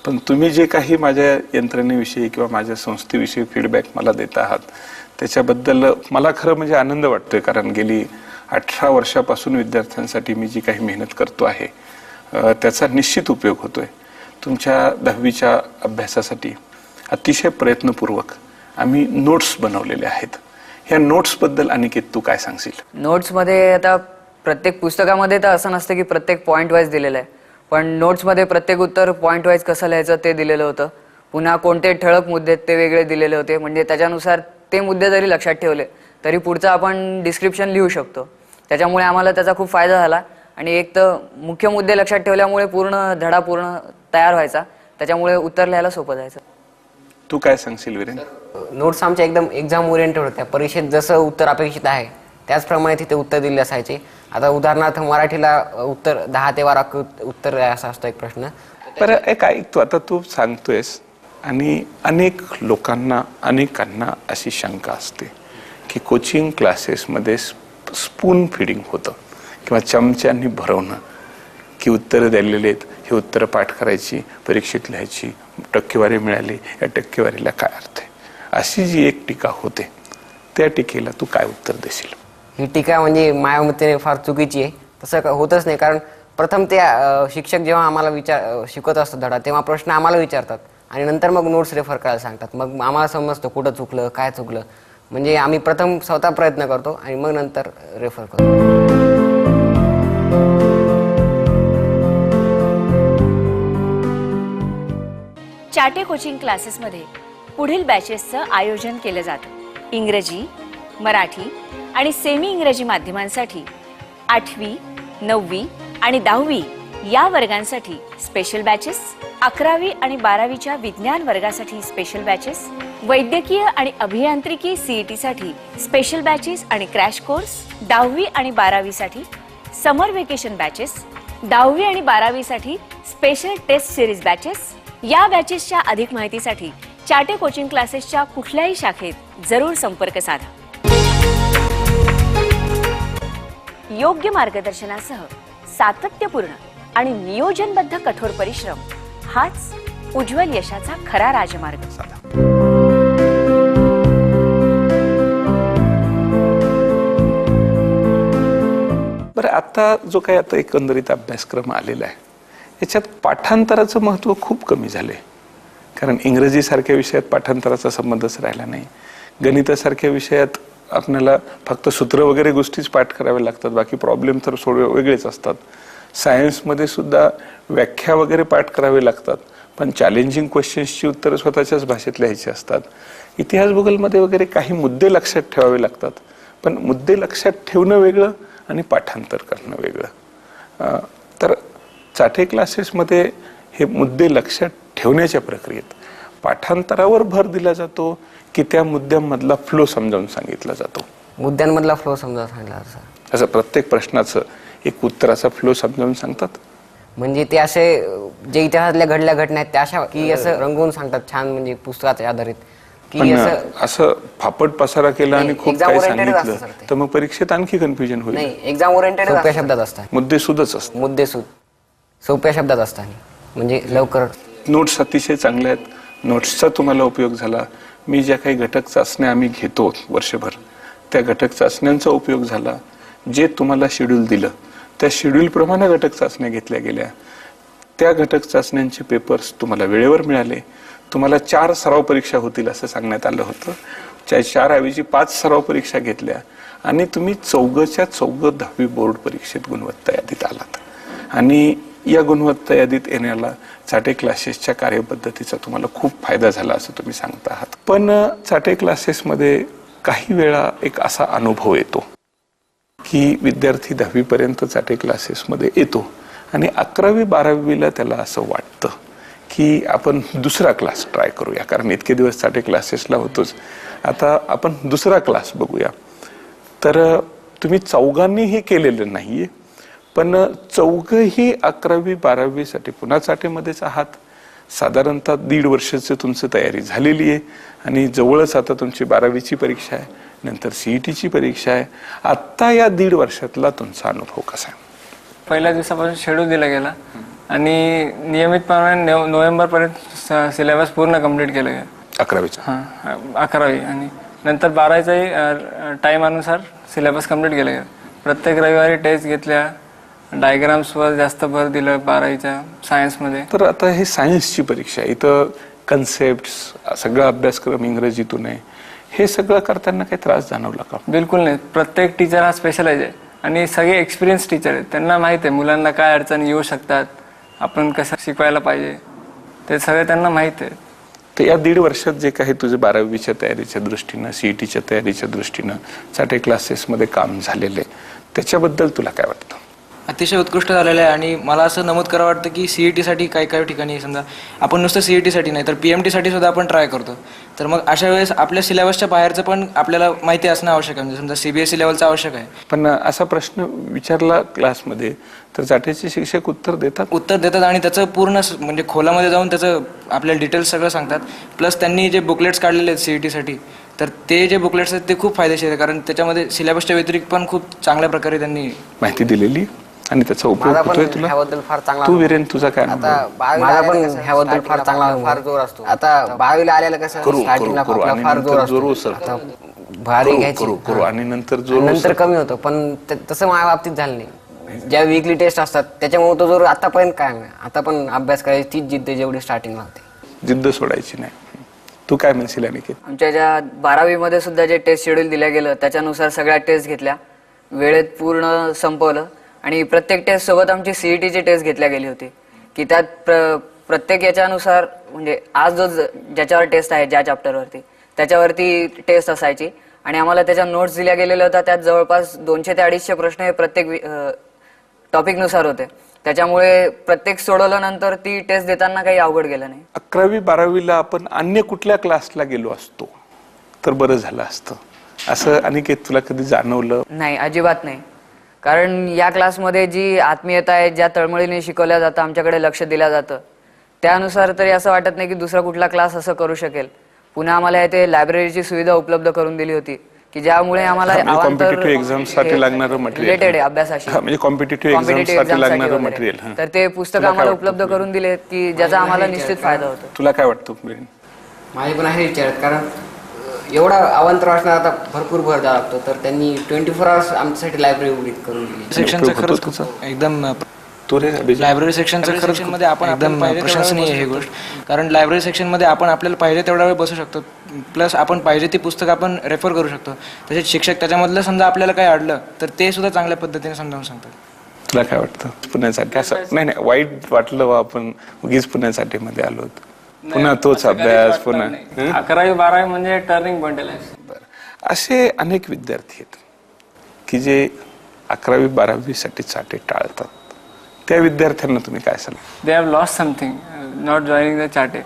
पण तुम्ही जे काही माझ्या यंत्रणेविषयी किंवा माझ्या संस्थेविषयी फीडबॅक मला देत आहात त्याच्याबद्दल मला खरं म्हणजे आनंद वाटतोय. कारण गेली 18 वर्षापासून विद्यार्थ्यांसाठी मी जी काही मेहनत करतो आहे त्याचा निश्चित उपयोग होतोय. तुमच्या 10वीच्या अभ्यासासाठी अतिशय प्रयत्नपूर्वक आम्ही नोट्स बनवलेले आहेत. ह्या नोट्सबद्दल अनिकेत तू काय सांगशील? नोट्समध्ये आता प्रत्येक पुस्तकामध्ये तर असं नसतं की प्रत्येक पॉईंट वाईज दिलेलं आहे, पण नोट्समध्ये प्रत्येक उत्तर पॉईंट वाईज कसं लिहायचं ते दिलेलं होतं. पुन्हा कोणते ठळक मुद्दे ते वेगळे दिलेले होते. म्हणजे त्याच्यानुसार ते मुद्दे जरी लक्षात ठेवले तरी पुढचं आपण डिस्क्रिप्शन लिहू शकतो. त्याच्यामुळे आम्हाला त्याचा खूप फायदा झाला. आणि एक तर मुख्य मुद्दे लक्षात ठेवल्यामुळे पूर्ण धडा पूर्ण तयार व्हायचा, त्याच्यामुळे उत्तर लिहायला सोपं जायचं. तू काय सांगशील वीरेंद्र? नोट्स आमच्या एकदम एक्झाम ओरिएंटेड होत्या. परीक्षेत जसं उत्तर अपेक्षित आहे त्याचप्रमाणे तिथे उत्तर दिले असायचे. आता उदाहरणार्थ मराठीला उत्तर 10 ते 12 उत्तर असा असतो एक प्रश्न. बरं एक ऐक, तू आता तू सांगतोयस आणि अनेक लोकांना अनेकांना अशी शंका असते की कोचिंग क्लासेसमध्ये स्पून फिडिंग होतं किंवा चमच्यांनी भरवणं, की उत्तरं दिलेली आहेत, ही उत्तरं पाठ करायची, परीक्षेत लिहायची, टक्केवारी मिळाली, या टक्केवारीला काय अर्थ आहे, अशी जी एक टीका होते त्या टीकेला तू काय उत्तर देशील? ही टीका म्हणजे माझ्या मते फार चुकीची आहे. तसं होतच नाही. कारण प्रथम ते शिक्षक जेव्हा आम्हाला शिकवत असतात धडा, तेव्हा प्रश्न आम्हाला विचारतात आणि नंतर मग नोट्स रेफर करायला सांगतात. मग आम्हाला समजतं कुठं चुकलं, काय चुकलं. म्हणजे आम्ही प्रथम स्वतः प्रयत्न करतो आणि मग नंतर रेफर करतो. चाटे कोचिंग क्लासेसमध्ये पुढील बॅचेसचं आयोजन केलं जातं. इंग्रजी, मराठी आणि सेमी इंग्रजी माध्यमांसाठी 8वी, 9वी आणि 10वी या वर्गांसाठी स्पेशल बॅचेस, 11वी आणि 12वीच्या विज्ञान वर्गासाठी स्पेशल बॅचेस, वैद्यकीय आणि अभियांत्रिकी सीईटीसाठी स्पेशल बॅचेस आणि क्रॅश कोर्स, 10वी आणि 12वीसाठी समर वेकेशन बॅचेस, 10वी आणि 12वीसाठी स्पेशल टेस्ट सिरीज बॅचेस. या बॅचेसच्या अधिक माहितीसाठी चाटे कोचिंग क्लासेसच्या कुठल्याही शाखेत जरूर संपर्क साधा. योग्य मार्गदर्शनासह सातत्यपूर्ण आणि नियोजनबद्ध कठोर परिश्रम हाच उज्ज्वल यशाचा खरा राजमार्ग. बरं, आता जो काही आता एकंदरीत अभ्यासक्रम आलेला आहे याच्यात पाठांतराचं महत्त्व खूप कमी झालंय. कारण इंग्रजीसारख्या विषयात पाठांतराचा संबंधच राहिला नाही. गणितासारख्या विषयात आपल्याला फक्त सूत्र वगैरे गोष्टीच पाठ कराव्या लागतात, बाकी प्रॉब्लेम तर वेगळेच असतात. सायन्समध्ये सुद्धा व्याख्या वगैरे पाठ करावे लागतात, पण चॅलेंजिंग क्वेश्चन्सची उत्तरं स्वतःच्याच भाषेत लिहायची असतात. इतिहास भूगोलमध्ये वगैरे काही मुद्दे लक्षात ठेवावे लागतात, पण मुद्दे लक्षात ठेवणं वेगळं आणि पाठांतर करणं वेगळं. तर चाटे क्लासेसमध्ये हे मुद्दे लक्षात ठेवण्याच्या प्रक्रियेत पाठांतरावर भर दिला जातो की त्या मुद्द्यांमधला फ्लो समजावून सांगितला जातो? मुद्द्यांमधला फ्लो समजावून सांगितला सर. असं प्रत्येक प्रश्नाचं एक उत्तराचा फ्लो समजावून सांगतात. म्हणजे ते असे जे इतिहासातल्या घडल्या घटना आहेत त्या अशा की असं रंगवून सांगतात छान, म्हणजे पुस्तकाच्या आधारित की पण असं फापट पसारा केला आणि खूप exam काही oriented सांगितलं असतं सर ते. तर मग परीक्षेत आणखी कन्फ्युजन होईल. नाही, एक्झाम ओरिएंटेड सोप्या शब्दात असतात. मुद्दे सुदच असतात. मुद्दे सोप्या शब्दात असतात, म्हणजे लवकर. नोट्स अतिशय चांगल्या आहेत. नोट्सचा तुम्हाला उपयोग झाला, मी ज्या काही घटक चाचण्या आम्ही घेतो वर्षभर त्या घटक चाचण्यांचा उपयोग झाला, जे तुम्हाला शेड्यूल दिलं त्या शेड्यूलप्रमाणे घटक चाचण्या घेतल्या गेल्या, त्या घटक चाचण्यांचे पेपर्स तुम्हाला वेळेवर मिळाले, तुम्हाला 4 सराव परीक्षा होतील असं सांगण्यात आलं होतं, 4 ऐवजी 5 सराव परीक्षा घेतल्या आणि तुम्ही 4च्या 4 10वी बोर्ड परीक्षेत गुणवत्ता यादीत आलात. आणि या गुणवत्ता यादीत येण्याला चाटे क्लासेसच्या कार्यपद्धतीचा तुम्हाला खूप फायदा झाला असं तुम्ही सांगता आहात. पण चाटे क्लासेसमध्ये काही वेळा एक असा अनुभव येतो की विद्यार्थी 10वी पर्यंत चाटे क्लासेसमध्ये येतो आणि 11वी 12वीला त्याला असं वाटतं की आपण दुसरा क्लास ट्राय करूया, कारण इतके दिवस चाटे क्लासेसला होतोच, आता आपण दुसरा क्लास बघूया. तर तुम्ही चौघांनी हे केलेलं नाहीये, पण चौघही 11वी 12वी साठी पुन्हा चाटेमध्येच आहात. साधारणतः 1.5 वर्षाची तुमची तयारी झालेली आहे आणि जवळच आता तुमची 12वीची परीक्षा आहे, नंतर CETची परीक्षा आहे. आता या 1.5 वर्षातला तुमचा अनुभव कसा आहे? पहिल्या दिवसापासून शेड्यूल दिला गेला आणि नियमितपणे नोव्हेंबरपर्यंत सिलेबस पूर्ण कंप्लीट केलं गेलं. 11वीचा? हां, 11वी आणि नंतर 12वीचाही टाईम अनुसार सिलेबस कंप्लीट केलं गेलं. प्रत्येक रविवारी टेस्ट घेतल्या, डायग्राम्सवर जास्त भर दिलं 12वीच्या सायन्समध्ये. तर आता हे सायन्सची परीक्षा आहे, इथं कन्सेप्ट सगळा अभ्यासक्रम इंग्रजीतून आहे, हे सगळं करताना काही त्रास जाणवला का? बिलकुल नाही. प्रत्येक टीचर हा स्पेशलाइज आहे आणि सगळे एक्सपिरियन्स टीचर आहेत. त्यांना माहीत आहे मुलांना काय अडचणी येऊ शकतात, आपण कसं शिकवायला पाहिजे, ते सगळे त्यांना माहीत आहे. तर या 1.5 वर्षात जे काही तुझे 12वीच्या तयारीच्या दृष्टीनं, CETच्या तयारीच्या दृष्टीनं चाटे क्लासेसमध्ये काम झालेलं आहे, त्याच्याबद्दल तुला काय वाटतं? अतिशय उत्कृष्ट झालेलं आहे आणि मला असं नमूद करावं वाटतं की CETसाठी काही काही ठिकाणी समजा आपण नुसतं CETसाठी नाही तर PMTसाठी सुद्धा आपण ट्राय करतो. तर मग अशा वेळेस आपल्या सिलेबसच्या बाहेरचं पण आपल्याला माहिती असणं आवश्यक आहे, म्हणजे समजा CBSE लेवलचं आवश्यक आहे. पण असा प्रश्न विचारला क्लासमध्ये तर चाटेचे शिक्षक उत्तर देतात आणि त्याचं पूर्ण म्हणजे खोलामध्ये जाऊन त्याचं आपल्याला डिटेल्स सगळं सांगतात. प्लस त्यांनी जे बुकलेट्स काढलेले आहेत CETसाठी, तर ते जे बुकलेट्स आहेत ते खूप फायदेशीर आहे, कारण त्याच्यामध्ये सिलेबसच्या व्यतिरिक्त पण खूप चांगल्या प्रकारे त्यांनी माहिती दिलेली आणि त्याचा उपयोग माझा होतोय पण तुला? ह्याबद्दल फार चांगला तू वीरेन तुझा काय अनुभव? माझा पण ह्याबद्दल फार चांगला फार जोर असतो. आता 12वीला आलेलं कसं स्टार्टिंगला आपला फार जोर असतो. आता भारी घ्यायची आणि नंतर जोर नंतर कमी होतं, पण तसं माझ्या बाबतीत झालं नाही. ज्या वीकली टेस्ट असतात त्याच्यामुळे तो जोर आतापर्यंत काय नाही. आता पण अभ्यास करायची तीच जिद्द जेवढी स्टार्टिंगला होते. जिद्द सोडायची नाही. तू काय म्हणशील अनिकेत? आमच्या ज्या 12वीमध्ये सुद्धा जे टेस्ट शेड्यूल दिलं गेलं त्याच्यानुसार सगळ्या टेस्ट घेतल्या, वेळेत पूर्ण संपवलं आणि प्रत्येक टेस्ट सोबत आमची CETची टेस्ट घेतल्या गेली होती की त्यात प्रत्येक याच्यानुसार म्हणजे आज जो ज्याच्यावर टेस्ट आहे ज्या चॅप्टरवरती त्याच्यावरती टेस्ट असायची आणि आम्हाला त्याच्या नोट्स दिल्या गेलेल्या होत्या. त्यात जवळपास 200 ते 250 प्रश्न हे प्रत्येक टॉपिकनुसार होते. त्याच्यामुळे प्रत्येक सोडवल्यानंतर ती टेस्ट देताना काही अवघड गेलं नाही. 11वी 12वीला आपण अन्य कुठल्या क्लासला गेलो असतो तर बरं झालं असतं असं अनिकेत तुला कधी जाणवलं? नाही, अजिबात नाही. कारण या क्लासमध्ये जी आत्मीयता आहे, ज्या तळमळीने शिकवल्या जातं, आमच्याकडे लक्ष दिलं जातं, त्यानुसार तरी असं वाटत नाही की दुसरा कुठला क्लास असं करू शकेल. पुन्हा आम्हाला इथे लायब्ररीची सुविधा उपलब्ध करून दिली होती की ज्यामुळे आम्हाला कॉम्पिटिटिव्ह एक्झामसाठी लागणारं मटेरियल रिलेटेड आहे अभ्यासाशी, म्हणजे कॉम्पिटिटिव्ह एक्झामसाठी लागणारं मटेरियल. तर ते पुस्तक आम्हाला उपलब्ध करून दिले की ज्याचा आम्हाला निश्चित फायदा होतो. तुला काय वाटतं? माझे पण आहे विचारात, कारण एवढा अवांतर वाचणार आता भरपूर भर द्यावा लागतो, तर त्यांनी 24 आवर्स आमच्यासाठी लायब्ररी उघडी करून दिली. सेक्शनचं खरंच एकदम लायब्ररी सेक्शनचं खरंच मध्ये आपण एकदम प्रशंसनीय आहे ही गोष्ट, कारण लायब्ररी सेक्शनमध्ये आपण आपल्याला पाहिजे तेवढा वेळ बसू शकतो, प्लस आपण पाहिजे ती पुस्तक आपण रेफर करू शकतो. तसेच शिक्षक त्याच्यामधलं समजा आपल्याला काही अडलं तर ते सुद्धा चांगल्या पद्धतीने समजावून सांगतात. तुला काय वाटतं? पुण्यासाठी असं नाही वाईट वाटलं आपण उगीच पुण्यासाठी मध्ये आलो होतो, पुन्हा तोच अभ्यास पुन्हा? 11वी 12वी म्हणजे टर्निंग पॉईंट आहे. असे अनेक विद्यार्थी आहेत की जे 11वी 12वी साठी चाटे टाळतात. त्या विद्यार्थ्यांना तुम्ही काय सांगा? They have lost something not joining the Chate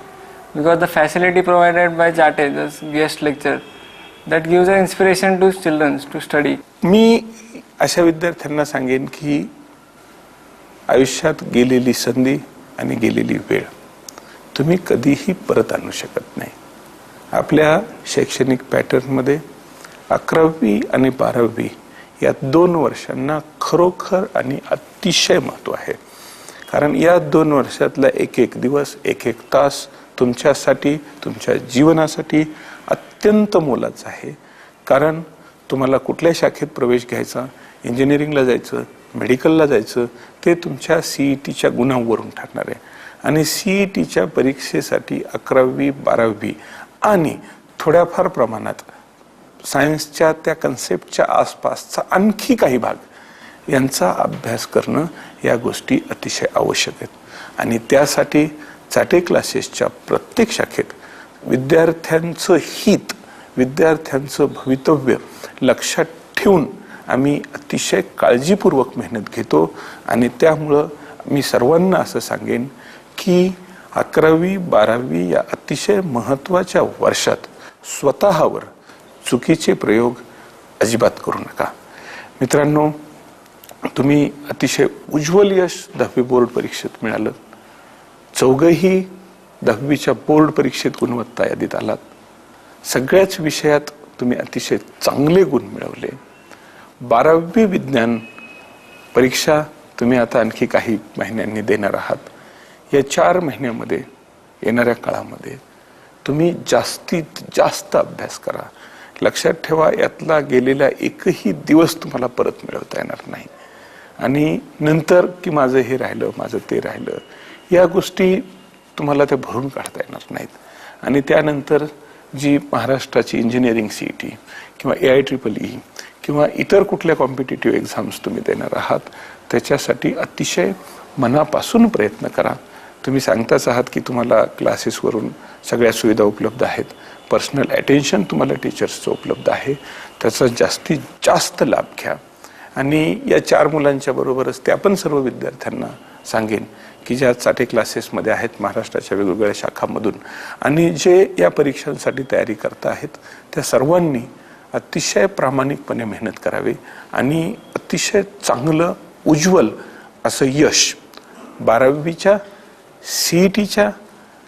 because the facility provided by Chate, the guest lecture, that gives an inspiration to children to study. मी अशा विद्यार्थ्यांना सांगेन की आयुष्यात गेलेली संधी आणि गेलेली वेळ तुम्ही कधीही परत आणू शकत नाही. आपल्या शैक्षणिक पॅटर्नमध्ये 11वी आणि 12वी या 2 वर्षांना खरोखर आणि अतिशय महत्त्व आहे, कारण या 2 वर्षातला एक एक दिवस, एक एक तास तुमच्यासाठी, तुमच्या जीवनासाठी अत्यंत मोलाचं आहे. कारण तुम्हाला कुठल्या शाखेत प्रवेश घ्यायचा, इंजिनिअरिंगला जायचं, मेडिकलला जायचं, ते तुमच्या CETच्या गुणांवरून ठरणार आहे. आणि CETच्या परीक्षेसाठी 11वी 12वी आणि थोड्याफार प्रमाणात सायन्सच्या त्या कन्सेप्टच्या आसपासचा आणखी काही भाग यांचा अभ्यास करणं या गोष्टी अतिशय आवश्यक आहेत. आणि त्यासाठी चाटे क्लासेसच्या प्रत्येक शाखेत विद्यार्थ्यांचं हित, विद्यार्थ्यांचं भवितव्य लक्षात ठेवून आम्ही अतिशय काळजीपूर्वक मेहनत घेतो. आणि त्यामुळं मी सर्वांना असं सांगेन की 11वी 12वी या अतिशय महत्त्वाच्या वर्षात स्वतःवर चुकीचे प्रयोग अजिबात करू नका. मित्रांनो, तुम्ही अतिशय उज्ज्वल यश 10वी बोर्ड परीक्षेत मिळालं. चौघही 10वीच्या बोर्ड परीक्षेत गुणवत्ता यादीत आलात. सगळ्याच विषयात तुम्ही अतिशय चांगले गुण मिळवले. 12वी विज्ञान परीक्षा तुम्ही आता आणखी काही महिन्यांनी देणार आहात. या 4 महिन्यामध्ये, येणाऱ्या काळामध्ये तुम्ही जास्तीत जास्त अभ्यास करा. लक्षात ठेवा, यातला गेलेला एकही दिवस तुम्हाला परत मिळवता येणार नाही. आणि नंतर की माझं हे राहिलं, माझं ते राहिलं, या गोष्टी तुम्हाला त्या भरून काढता येणार नाहीत. आणि त्यानंतर जी महाराष्ट्राची इंजिनिअरिंग CET किंवा AIEEE किंवा इतर कुठल्या कॉम्पिटिटिव्ह एक्झाम्स तुम्ही देणार आहात, त्याच्यासाठी अतिशय मनापासून प्रयत्न करा. तुम्ही सांगताच आहात की तुम्हाला क्लासेसवरून सगळ्या सुविधा उपलब्ध आहेत, पर्सनल अटेन्शन तुम्हाला टीचर्सचं उपलब्ध आहे, त्याचा जास्तीत जास्त लाभ घ्या. आणि या 4 मुलांच्या बरोबरच त्या पण सर्व विद्यार्थ्यांना सांगेन की ज्या चाटे क्लासेसमध्ये आहेत महाराष्ट्राच्या वेगवेगळ्या शाखांमधून आणि जे या परीक्षांसाठी तयारी करता आहेत, त्या सर्वांनी अतिशय प्रामाणिकपणे मेहनत करावी आणि अतिशय चांगलं उज्ज्वल असं यश 12वीच्या CETच्या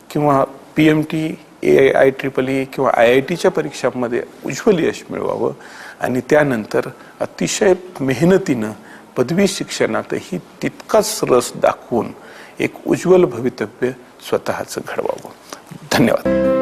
किंवा PMT, AIEEE किंवा IITच्या परीक्षांमध्ये उज्ज्वल यश मिळवावं. आणि त्यानंतर अतिशय मेहनतीनं पदवी शिक्षणातही तितकाच रस दाखवून एक उज्ज्वल भवितव्य स्वतःचं घडवावं. धन्यवाद.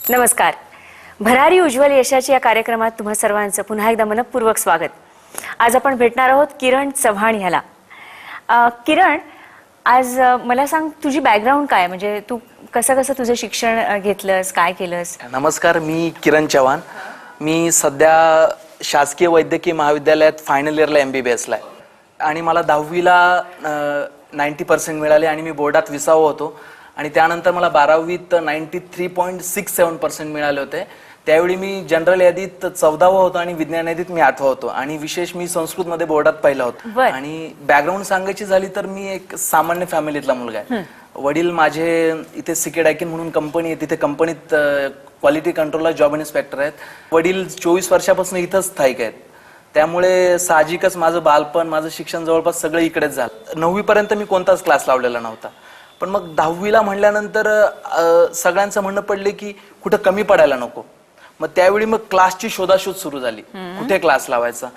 नमस्कार. भरारी उज्ज्वल यशाची या कार्यक्रमात तुम्हा सर्वांचं पुन्हा एकदा मनपूर्वक स्वागत. आज आपण भेटणार आहोत किरण चव्हाण ह्याला. किरण, आज मला सांग, तुझी बॅकग्राऊंड काय, म्हणजे तू कसं तुझं शिक्षण घेतलंस, काय केलंस? नमस्कार, मी किरण चव्हाण. मी सध्या शासकीय वैद्यकीय महाविद्यालयात फायनल इयरला MBBS ला आहे आणि मला 10वीला 90% मिळाले आणि मी बोर्डात 20वा होतो. आणि त्यानंतर मला 12वीत 93.67% मिळाले होते. त्यावेळी मी जनरल यादीत 14वा होतो आणि विज्ञान यादीत मी 8वा होतो. आणि विशेष मी संस्कृतमध्ये बोर्डात पहिला होतो. आणि बॅकग्राऊंड सांगायची झाली तर मी एक सामान्य फॅमिलीतला मुलगा आहे. वडील माझे इथे सिकेडॅकिन म्हणून कंपनी आहे, तिथे कंपनीत क्वालिटी कंट्रोलला जॉब इन्स्पेक्टर आहेत. वडील 24 वर्षापासून इथंच स्थायिक आहेत. त्यामुळे साहजिकच माझं बालपण, माझं शिक्षण जवळपास सगळं इकडेच झालं. 9वी पर्यंत मी कोणताच क्लास लावलेला नव्हता. पण मग 10वीला म्हणल्यानंतर सगळ्यांचं म्हणणं पडले की कुठं कमी पडायला नको. मग त्यावेळी मग क्लासची शोधाशोध सुरू झाली, कुठे क्लास लावायचा.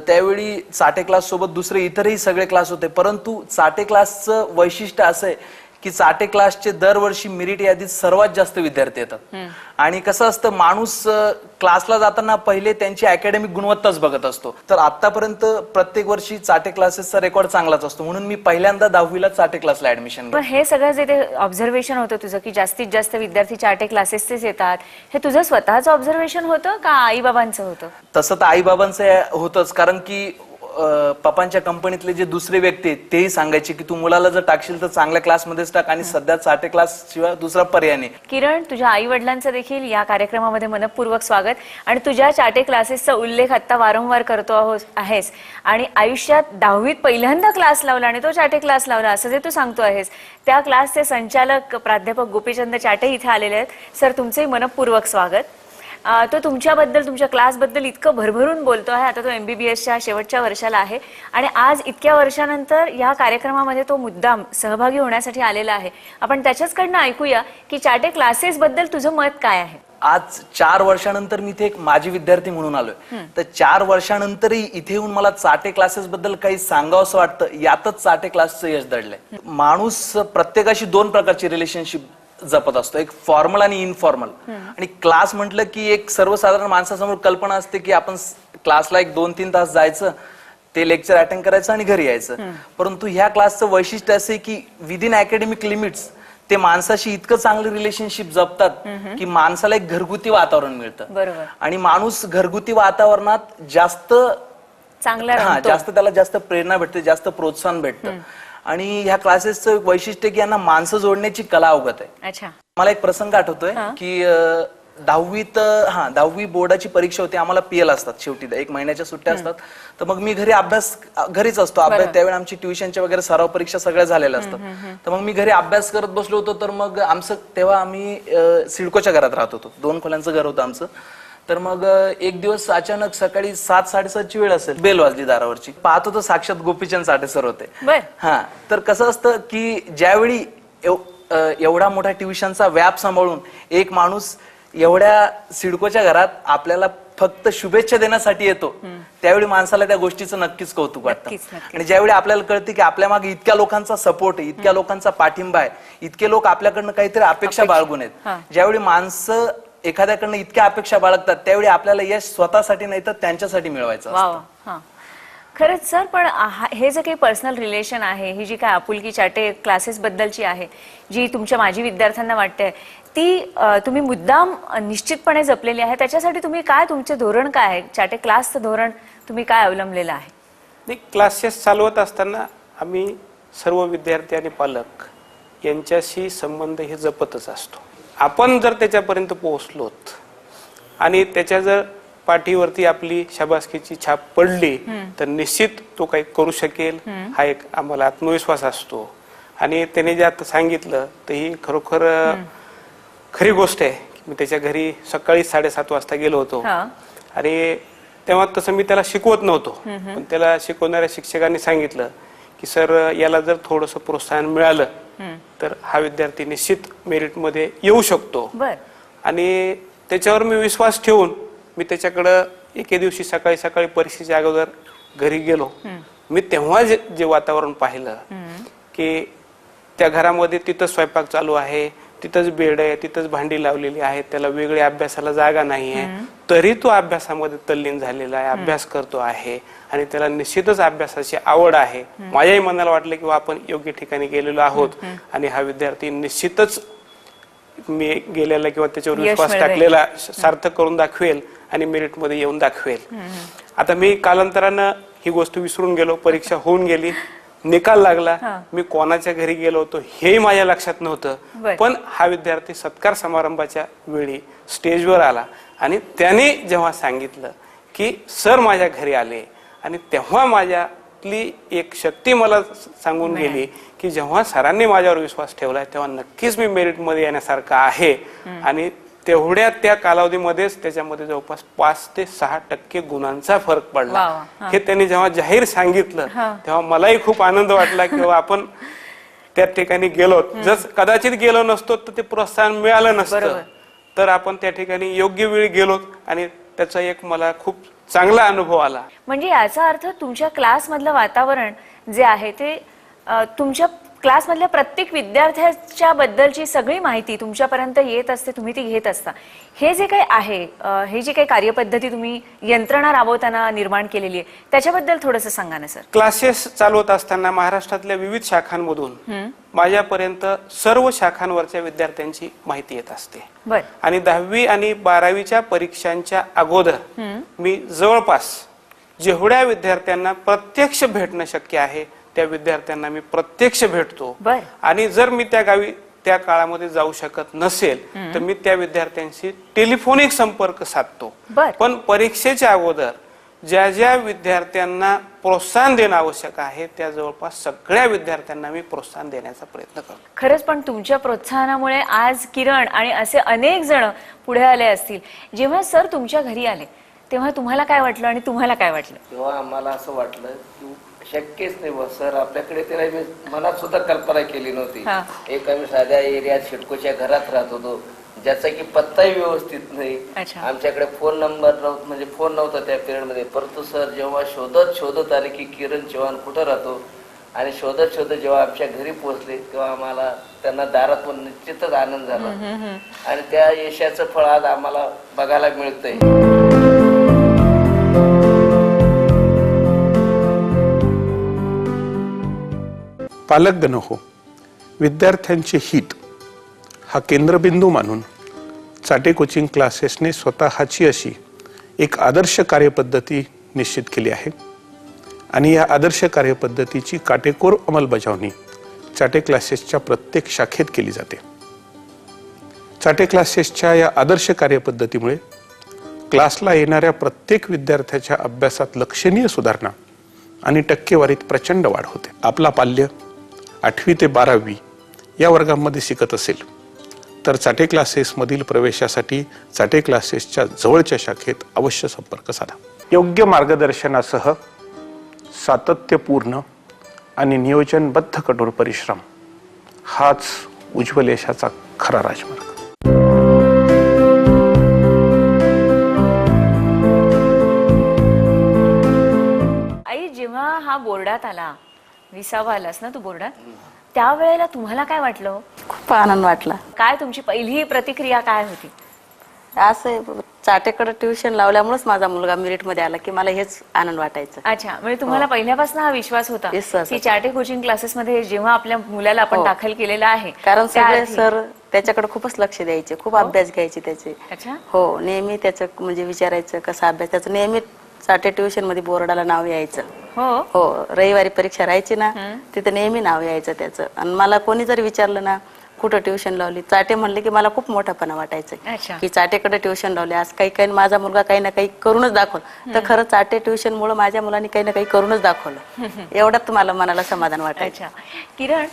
त्यावेळी चाटे क्लास सोबत दुसरे इतरही सगळे क्लास होते, परंतु चाटे क्लासचं वैशिष्ट्य असं आहे की चाटे क्लासचे दरवर्षी मेरिट यादीत सर्वात जास्त विद्यार्थी येतात. आणि कसं असतं, माणूस क्लासला जाताना पहिले त्यांची अकॅडमिक गुणवत्ताच बघत असतो. तर आतापर्यंत प्रत्येक वर्षी चाटे क्लासेसचा रेकॉर्ड चांगलाच असतो, म्हणून मी पहिल्यांदा 10वीला चाटे क्लासला ऍडमिशन पण हे सगळं जे ते ऑब्झर्वेशन होतं तुझं की जास्तीत जास्त विद्यार्थी चाटे क्लासेसचेच येतात, हे तुझं स्वतःचं ऑब्झर्वेशन होतं का आई बाबांचं होतं? तसं तर आई बाबांचं होतंच, कारण की पप्पांच्या कंपनीतले जे दुसरे व्यक्ती आहेत तेही सांगायचे की तू मुलाला जर टाकशील तर चांगल्या क्लासमध्येच टाक, आणि सध्या चाटे क्लास शिवाय दुसरा पर्याय नाही. किरण, तुझ्या आई वडिलांचं देखील या कार्यक्रमामध्ये मनपूर्वक स्वागत. आणि तुझ्या चाटे क्लासेसचा उल्लेख आता वारंवार करतो आहेस, आणि आयुष्यात 10वीत पहिल्यांदा क्लास लावला आणि तो चाटे क्लास लावला असं जे तू सांगतो आहेस, त्या क्लासचे संचालक प्राध्यापक गोपीचंद चाटे इथे आलेले आहेत. सर, तुमचंही मनपूर्वक स्वागत. तो तुमच्याबद्दल, तुमच्या क्लासबद्दल इतकं भरभरून बोलतो आहे. आता तो MBBSच्या शेवटच्या वर्षाला आहे आणि आज इतक्या वर्षानंतर या कार्यक्रमामध्ये तो मुद्दाम सहभागी होण्यासाठी आलेला आहे. आपण त्याच्याचकडनं ऐकूया की चाटे क्लासेस बद्दल तुझं मत काय आहे. आज 4 वर्षानंतर मी इथे एक माजी विद्यार्थी म्हणून आलोय, तर 4 वर्षानंतरही इथे येऊन मला चाटे क्लासेस बद्दल काही सांगावं असं वाटतं. यातच चाटे क्लासचं यश दडलंय. माणूस प्रत्येकाशी 2 प्रकारची रिलेशनशिप जपत असतो, एक फॉर्मल आणि इनफॉर्मल. आणि क्लास म्हटलं की एक सर्वसाधारण माणसासमोर कल्पना असते की आपण क्लासला एक 2-3 तास जायचं, ते लेक्चर अटेंड करायचं आणि घरी यायचं. परंतु ह्या क्लासचं वैशिष्ट्य असं आहे की विदिन अकॅडमिक लिमिट्स ते माणसाशी इतकं चांगलं रिलेशनशिप जपतात की माणसाला एक घरगुती वातावरण मिळतं. बरोबर. आणि माणूस घरगुती वातावरणात जास्त त्याला जास्त प्रेरणा भेटते, जास्त प्रोत्साहन भेटतं. आणि ह्या क्लासेसचं वैशिष्ट्य की यांना माणसं जोडण्याची कला अवगत आहे. अच्छा. मला एक प्रसंग आठवतोय की 10वी बोर्डाची परीक्षा होती. आम्हाला PL असतात, शेवटी 1 महिन्याच्या सुट्ट्या असतात. तर मग मी घरीच असतो अभ्यास. त्यावेळी आमची ट्युशनच्या वगैरे सराव परीक्षा सगळ्या झालेल्या असतात. तर मग मी घरी अभ्यास करत बसलो होतो. तर मग तेव्हा आम्ही सिडकोच्या घरात राहत होतो, 2 खोल्यांचं घर होतं आमचं. तर मग एक दिवस अचानक सकाळी 7-7:30ची वेळ असेल, बेल वाजली दारावरची. पाहतो तर साक्षात गोपीचंद चाटे सर होते. तर कसं असतं की ज्यावेळी एवढा मोठा ट्युशनचा व्याप सांभाळून एक माणूस एवढ्या सिडकोच्या घरात आपल्याला फक्त शुभेच्छा देण्यासाठी येतो, त्यावेळी माणसाला त्या गोष्टीचं नक्कीच कौतुक वाटतं. आणि ज्यावेळी आपल्याला कळते की आपल्या मागे इतक्या लोकांचा सपोर्ट आहे, इतक्या लोकांचा पाठिंबा आहे, इतके लोक आपल्याकडनं काहीतरी अपेक्षा बाळगून आहेत, ज्यावेळी माणसं एखाद्याकडनं इतक्या अपेक्षा बाळगतात, त्यावेळी आपल्याला यश स्वतःसाठी नाही तर त्यांच्यासाठी मिळवायचं असतं. खरंच सर, पण हे जे काही पर्सनल रिलेशन आहे, ही जी काय आपुलकी चाटे क्लासेस बद्दलची आहे, जी तुमच्या माजी विद्यार्थ्यांना वाटते, ती तुम्ही मुद्दाम निश्चितपणे जपलेली आहे. त्याच्यासाठी तुम्ही काय, तुमचे धोरण काय आहे, चाटे क्लासचं धोरण तुम्ही काय अवलंबलेलं आहे? नाही, क्लासेस चालवत असताना आम्ही सर्व विद्यार्थी आणि पालक यांच्याशी संबंध हे जपतच असतो. आपण जर त्याच्यापर्यंत पोहोचलोत आणि त्याच्या जर पाठीवरती आपली शाबासकीची छाप पडली तर निश्चित तो काही करू शकेल, हा एक आम्हाला आत्मविश्वास असतो. आणि त्याने जे आता सांगितलं तर ही खरोखर खरी गोष्ट आहे. मी त्याच्या घरी सकाळी 7:30 वाजता गेलो होतो आणि तेव्हा तसं मी त्याला शिकवत नव्हतो, पण त्याला शिकवणाऱ्या शिक्षकांनी सांगितलं की सर, याला जर थोडंसं प्रोत्साहन मिळालं तर हा विद्यार्थी निश्चित मेरिटमध्ये येऊ शकतो. आणि त्याच्यावर मी विश्वास ठेवून मी त्याच्याकडं एके दिवशी सकाळी परीक्षेच्या अगोदर घरी गेलो. मी तेव्हा जे वातावरण पाहिलं की त्या घरामध्ये तिथंच स्वयंपाक चालू आहे, तिथंच बेड आहे, तिथंच भांडी लावलेली आहे, त्याला वेगळ्या अभ्यासाला जागा नाहीये, तरी तो अभ्यासामध्ये तल्लीन झालेला आहे, अभ्यास करतो आहे आणि त्याला निश्चितच अभ्यासाची आवड आहे. माझ्याही मनाला वाटलं की आपण योग्य ठिकाणी गेलेलो आहोत आणि हा विद्यार्थी निश्चितच मी गेलेला किंवा त्याच्यावर विश्वास टाकलेला सार्थक करून दाखवेल आणि मेरिटमध्ये येऊन दाखवेल. आता मी कालांतरानं ही गोष्ट विसरून गेलो. परीक्षा होऊन गेली, निकाल लागला, मी कोणाच्या घरी गेलो होतो हेही माझ्या लक्षात नव्हतं. पण हा विद्यार्थी सत्कार समारंभाच्या वेळी स्टेजवर आला आणि त्याने जेव्हा सांगितलं की सर माझ्या घरी आले, आणि तेव्हा माझ्यातली एक शक्ती मला सांगून गेली की जेव्हा सरांनी माझ्यावर विश्वास ठेवलाय तेव्हा नक्कीच मी मेरिटमध्ये येण्यासारखा आहे. आणि तेवढ्या त्या कालावधीमध्येच त्याच्यामध्ये जवळपास 5 ते 6% गुणांचा फरक पडला. हे त्यांनी जेव्हा जाहीर सांगितलं तेव्हा मलाही खूप आनंद वाटला की आपण त्या ठिकाणी गेलो. जर कदाचित गेलो नसतो तर ते प्रोत्साहन मिळालं नसतं. तर आपण त्या ठिकाणी योग्य वेळी गेलो आणि त्याचा एक मला खूप चांगला अनुभव आला. म्हणजे याचा अर्थ तुमच्या क्लासमधलं वातावरण जे आहे ते तुमच्या क्लासमधल्या प्रत्येक विद्यार्थ्याच्या बद्दलची सगळी माहिती तुमच्यापर्यंत येत असते, तुम्ही ती घेत असता. हे जे काही आहे, हे जी काही कार्यपद्धती तुम्ही यंत्रणा राबवताना निर्माण केलेली आहे, त्याच्याबद्दल थोडंसं सांगा ना सर. क्लासेस चालवत असताना महाराष्ट्रातल्या विविध शाखांमधून माझ्यापर्यंत सर्व शाखांवरच्या विद्यार्थ्यांची माहिती येत असते. बर. आणि 10वी आणि 12वीच्या परीक्षांच्या अगोदर मी जवळपास जेवढ्या विद्यार्थ्यांना प्रत्यक्ष भेटणं शक्य आहे त्या विद्यार्थ्यांना मी प्रत्यक्ष भेटतो. बर. आणि जर मी त्या गावी त्या काळामध्ये जाऊ शकत नसेल तर मी त्या विद्यार्थ्यांशी टेलिफोनिक संपर्क साधतो. बर. पण परीक्षेच्या अगोदर ज्या ज्या विद्यार्थ्यांना प्रोत्साहन देणं आवश्यक आहे त्या जवळपास सगळ्या विद्यार्थ्यांना मी प्रोत्साहन देण्याचा प्रयत्न करतो. खरंच पण तुमच्या प्रोत्साहनामुळे आज किरण आणि असे अनेक जण पुढे आले असतील. जेव्हा सर तुमच्या घरी आले तेव्हा तुम्हाला काय वाटलं आणि तुम्हाला काय वाटलं? तेव्हा आम्हाला असं वाटलं की शक्यच नाही बा सर, आपल्याकडे त्याला मी मनात सुद्धा कल्पना केली नव्हती. एक आम्ही साध्या एरियात शिडकोच्या घरात राहत होतो ज्याचा की पत्ताही व्यवस्थित नाही. आमच्याकडे फोन नंबर नव्हता, म्हणजे फोन नव्हता त्या पिरियड मध्ये. परंतु सर जेव्हा शोधत आले की किरण चव्हाण कुठं राहतो आणि शोधत जेव्हा आमच्या घरी पोहोचले तेव्हा आम्हाला त्यांना दारात निश्चितच आनंद झाला आणि त्या यशाचं फळ आज आम्हाला बघायला मिळतंय. पालकगण हो, विद्यार्थ्यांचे हित हा केंद्रबिंदू मानून चाटे कोचिंग क्लासेसने स्वतःची अशी एक आदर्श कार्यपद्धती निश्चित केली आहे आणि या आदर्श कार्यपद्धतीची काटेकोर अंमलबजावणी चाटे क्लासेसच्या प्रत्येक शाखेत केली जाते. चाटे क्लासेसच्या या आदर्श कार्यपद्धतीमुळे क्लासला येणाऱ्या प्रत्येक विद्यार्थ्याच्या अभ्यासात लक्षणीय सुधारणा आणि टक्केवारीत प्रचंड वाढ होते. आपला पाल्य 8वी ते 12वी या वर्गामध्ये शिकत असेल तर चाटे क्लासेसमधील प्रवेशासाठी चाटे क्लासेसच्या जवळच्या शाखेत अवश्य संपर्क साधा. योग्य मार्गदर्शनासह सातत्यपूर्ण आणि नियोजनबद्ध कठोर परिश्रम हाच उज्ज्वल यशाचा खरा राजमार्ग. आई, जेव्हा हा बोर्डात आला, 20वा आलास ना तू बोर्डात, त्यावेळेला तुम्हाला काय वाटलं? खूप आनंद वाटला. काय तुमची पहिली प्रतिक्रिया काय होती? असं चाटेकडे ट्युशन लावल्यामुळेच माझा मुलगा मेरिट मध्ये आला की मला हेच आनंद वाटायचं. अच्छा, म्हणजे तुम्हाला पहिल्यापासून हा विश्वास होता की चाटे कोचिंग क्लासेस मध्ये जेव्हा आपल्या मुलाला आपण दाखल केलेला आहे, कारण सगळे सर त्याच्याकडे खूपच लक्ष द्यायचे, खूप अभ्यास घ्यायचे त्याचे. अच्छा. हो, नेहमी त्याचं म्हणजे विचारायचं कसा अभ्यास. त्याचं नेहमी चाटे ट्युशन मध्ये बोर्डाला नाव यायचं. हो, रविवारी परीक्षा राहायची ना तिथे नेहमी नाव यायचं त्याचं. आणि मला कोणी जर विचारलं ना कुठं ट्युशन लावली, चाटे म्हणले की मला खूप मोठापणा वाटायचं की चाटेकडे ट्युशन लावले. आज काही माझा मुलगा काही ना काही करूनच दाखवलं. तर खरं चाटे ट्युशन मुळे माझ्या मुलांनी काही ना काही करूनच दाखवलं. एवढ्यात मला मनाला समाधान वाटायचं. किरण,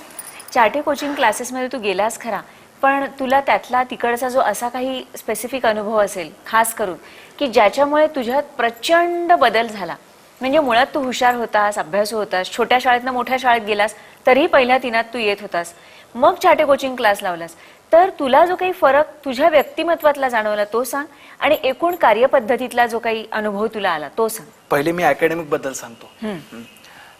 चाटे कोचिंग क्लासेस मध्ये तू गेलास खरा, पण तुला त्यातला तिकडचा जो असा काही स्पेसिफिक अनुभव असेल खास करून की ज्याच्यामुळे तुझ्यात प्रचंड बदल झाला? म्हणजे मुळात तू हुशार होतास, अभ्यासू होतास, छोट्या शाळेतनं मोठ्या शाळेत गेलास तरीही पहिल्या 3त तू येत होतास, मग चाटे कोचिंग क्लास लावलास, तर तुला जो काही फरक तुझ्या व्यक्तिमत्वातला जाणवला तो सांग आणि एकूण कार्यपद्धतीतला जो काही अनुभव तुला आला तो सांग. पहिले मी अकॅडमिक बद्दल सांगतो.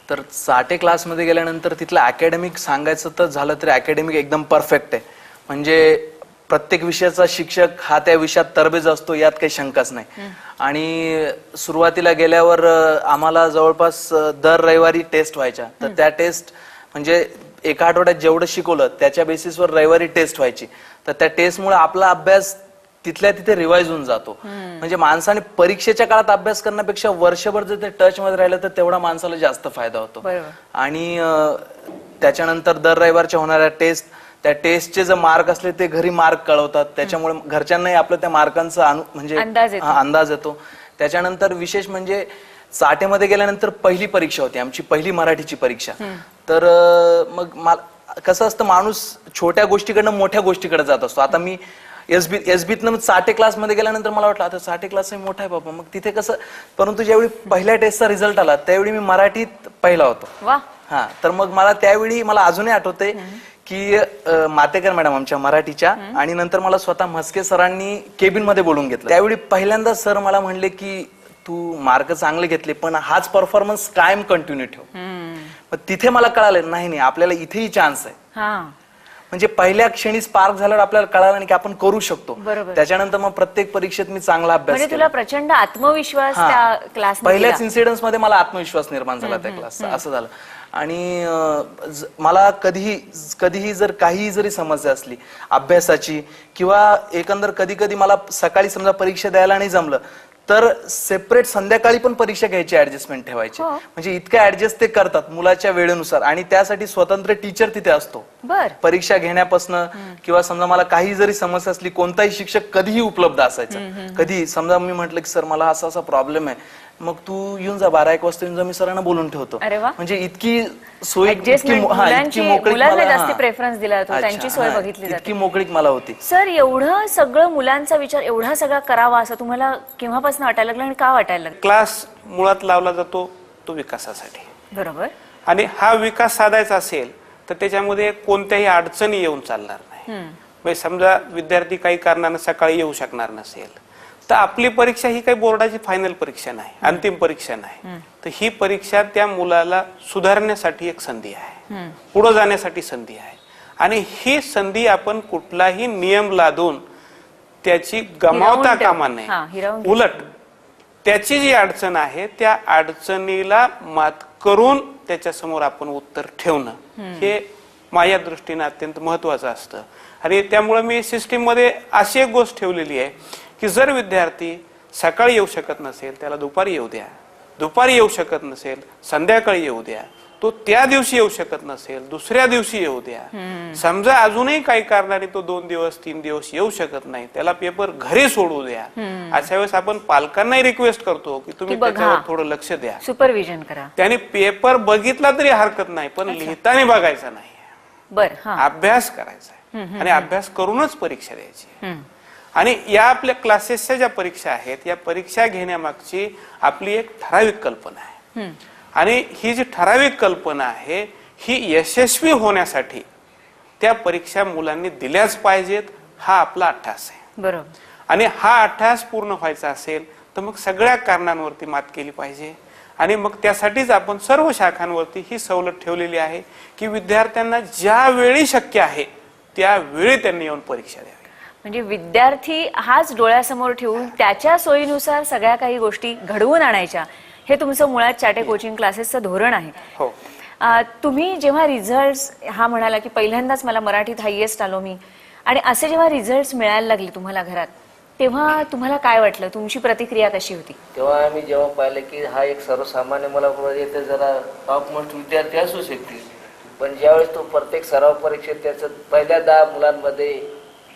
तर चाटे क्लासमध्ये गेल्यानंतर तिथलं अकॅडमिक सांगायचं तर झालं तरी अकॅडमिक एकदम परफेक्ट आहे. म्हणजे प्रत्येक विषयाचा शिक्षक हा त्या विषयात तरबेज असतो, यात काही शंकाच नाही. आणि सुरुवातीला गेल्यावर आम्हाला जवळपास दर रविवारी टेस्ट व्हायच्या. तर त्या टेस्ट म्हणजे एका आठवड्यात जेवढं शिकवलं त्याच्या बेसिसवर रविवारी टेस्ट व्हायची. तर त्या टेस्टमुळे आपला अभ्यास तिथल्या तिथे रिवाइज होऊन जातो. म्हणजे माणसाने परीक्षेच्या काळात अभ्यास करण्यापेक्षा वर्षभर जर ते टच मध्ये राहिलं तर तेवढा माणसाला जास्त फायदा होतो. आणि त्याच्यानंतर दर रविवारच्या होणाऱ्या टेस्ट, त्या टेस्टचे जे मार्क असले ते घरी मार्क कळवतात. त्याच्यामुळे घरच्यांनाही आपलं त्या मार्कांचा म्हणजे अंदाज येतो. त्याच्यानंतर विशेष म्हणजे चाटेमध्ये गेल्यानंतर पहिली परीक्षा होती आमची, पहिली मराठीची परीक्षा. तर मग कसं असतं, माणूस छोट्या गोष्टीकडनं मोठ्या गोष्टीकडे जात असतो. आता मी एसबीतनं चाटे क्लासमध्ये गेल्यानंतर मला वाटलं आता चाटे क्लास मोठा आहे बाबा, मग तिथे कसं. परंतु ज्यावेळी पहिल्या टेस्टचा रिझल्ट आला त्यावेळी मी मराठीत पहिला होतो. हा, तर मग मला त्यावेळी मला अजूनही आठवतंय की मातेकर मॅडम आमच्या मराठीच्या, आणि नंतर मला स्वतः म्हस्के सरांनी केबिन मध्ये बोलून घेतलं. त्यावेळी पहिल्यांदा सर मला म्हणले की तू मार्क चांगले घेतले पण हाच परफॉर्मन्स कायम कंटिन्यू ठेव. मग तिथे मला कळालं नाही आपल्याला इथेही चान्स आहे. म्हणजे पहिल्या क्षणी स्पार्क झाल्यावर आपल्याला कळालं नाही की आपण करू शकतो. त्याच्यानंतर मग प्रत्येक परीक्षेत मी चांगला अभ्यास म्हणजे तुला प्रचंड आत्मविश्वास त्या क्लास पहिल्याच इन्सिडेंट्स मध्ये मला आत्मविश्वास निर्माण झाला त्या क्लासचा, असं झालं. आणि मला कधीही जर काही जरी समस्या असली अभ्यासाची किंवा एकंदर कधी कधी मला सकाळी समजा परीक्षा द्यायला नाही जमलं तर सेपरेट संध्याकाळी पण परीक्षा घ्यायची, ऍडजस्टमेंट ठेवायची. म्हणजे इतकं ऍडजस्ट ते करतात मुलाच्या वेळेनुसार, आणि त्यासाठी स्वतंत्र टीचर तिथे असतो. परीक्षा घेण्यापासून किंवा समजा मला काही जरी समस्या असली कोणताही शिक्षक कधीही उपलब्ध असायचा. कधी समजा मी म्हटलं की सर मला असा असा प्रॉब्लेम आहे, मग तू येऊन जा 12-1 वाजता येऊन जा, मी सरांना बोलून ठेवतो. म्हणजे इतकी सोय, इतकी मोकळीक मला होती. सर एवढं सगळं मुलांचा विचार एवढा सगळा करावा असं तुम्हाला केव्हापासून वाटायला लागलं आणि का वाटायला लागलं? क्लास मुळात लावला जातो तो विकासासाठी. बरोबर. आणि हा विकास साधायचा असेल तर त्याच्यामध्ये कोणत्याही अडचणी येऊन चालणार नाही. म्हणजे समजा विद्यार्थी काही कारणानं सकाळी येऊ शकणार नसेल तर आपली परीक्षा ही काही बोर्डाची फायनल परीक्षा नाही, अंतिम परीक्षा नाही. तर ही परीक्षा त्या मुलाला सुधारण्यासाठी एक संधी आहे, पुढे जाण्यासाठी संधी आहे. आणि ही संधी आपण कुठलाही नियम लादून त्याची गमावता कामा नये. उलट त्याची जी अडचण आहे त्या अडचणीला मात करून त्याच्यासमोर आपण उत्तर ठेवणं हे माझ्या दृष्टीने अत्यंत महत्वाचं असतं. आणि त्यामुळे मी सिस्टीम मध्ये अशी एक गोष्ट ठेवलेली आहे की जर विद्यार्थी सकाळी येऊ शकत नसेल त्याला दुपारी येऊ द्या, दुपारी येऊ शकत नसेल संध्याकाळी येऊ द्या, तो त्या दिवशी येऊ शकत नसेल दुसऱ्या दिवशी येऊ द्या. समजा अजूनही काही कारणाने तो 2 दिवस 3 दिवस येऊ शकत नाही, त्याला पेपर घरी सोडू द्या. अशा वेळेस आपण पालकांनाही रिक्वेस्ट करतो की तुम्ही त्याच्यावर थोडं लक्ष द्या, सुपरविजन करा. त्याने पेपर बघितला तरी हरकत नाही पण लिहिताना बघायचा नाही, अभ्यास करायचा आणि अभ्यास करूनच परीक्षा द्यायची. आणि या आपल्या क्लासेसच्या ज्या परीक्षा आहेत या परीक्षा घेण्यामागची आपली एक ठराविक कल्पना आहे. आणि ही जी ठराविक कल्पना आहे ही यशस्वी होण्यासाठी त्या परीक्षा मुलांनी दिल्याच पाहिजेत, हा आपला अट्टास आहे. बरोबर. आणि हा अट्टास पूर्ण व्हायचा असेल तर मग सगळ्या कारणांवरती मात केली पाहिजे. आणि मग त्यासाठीच आपण सर्व शाखांवरती ही सवलत ठेवलेली आहे की विद्यार्थ्यांना ज्या वेळी शक्य आहे त्यावेळी त्यांनी येऊन परीक्षा द्यावी. म्हणजे विद्यार्थी हाच डोळ्यासमोर ठेवून त्याच्या सोयीनुसार सगळ्या काही गोष्टी घडवून आणायच्या, हे तुमचं मुळात चाटे कोचिंग क्लासेसचं धोरण आहे. हो. तुम्ही जेव्हा रिझल्ट हा म्हणाला की पहिल्यांदाच मला मराठीत हायएस्ट आलो मी, आणि असे जेव्हा रिझल्ट मिळायला लागले तुम्हाला घरात तेव्हा तुम्हाला काय वाटलं, तुमची प्रतिक्रिया कशी होती? तेव्हा आम्ही जेव्हा पाहिलं की हा एक सर्वसामान्य मला येथे जरा टॉप मोस्ट विद्यार्थी असू शकतील, पण ज्यावेळेस तो प्रत्येक सराव परीक्षेत त्याचं पहिल्या 10 मुलांमध्ये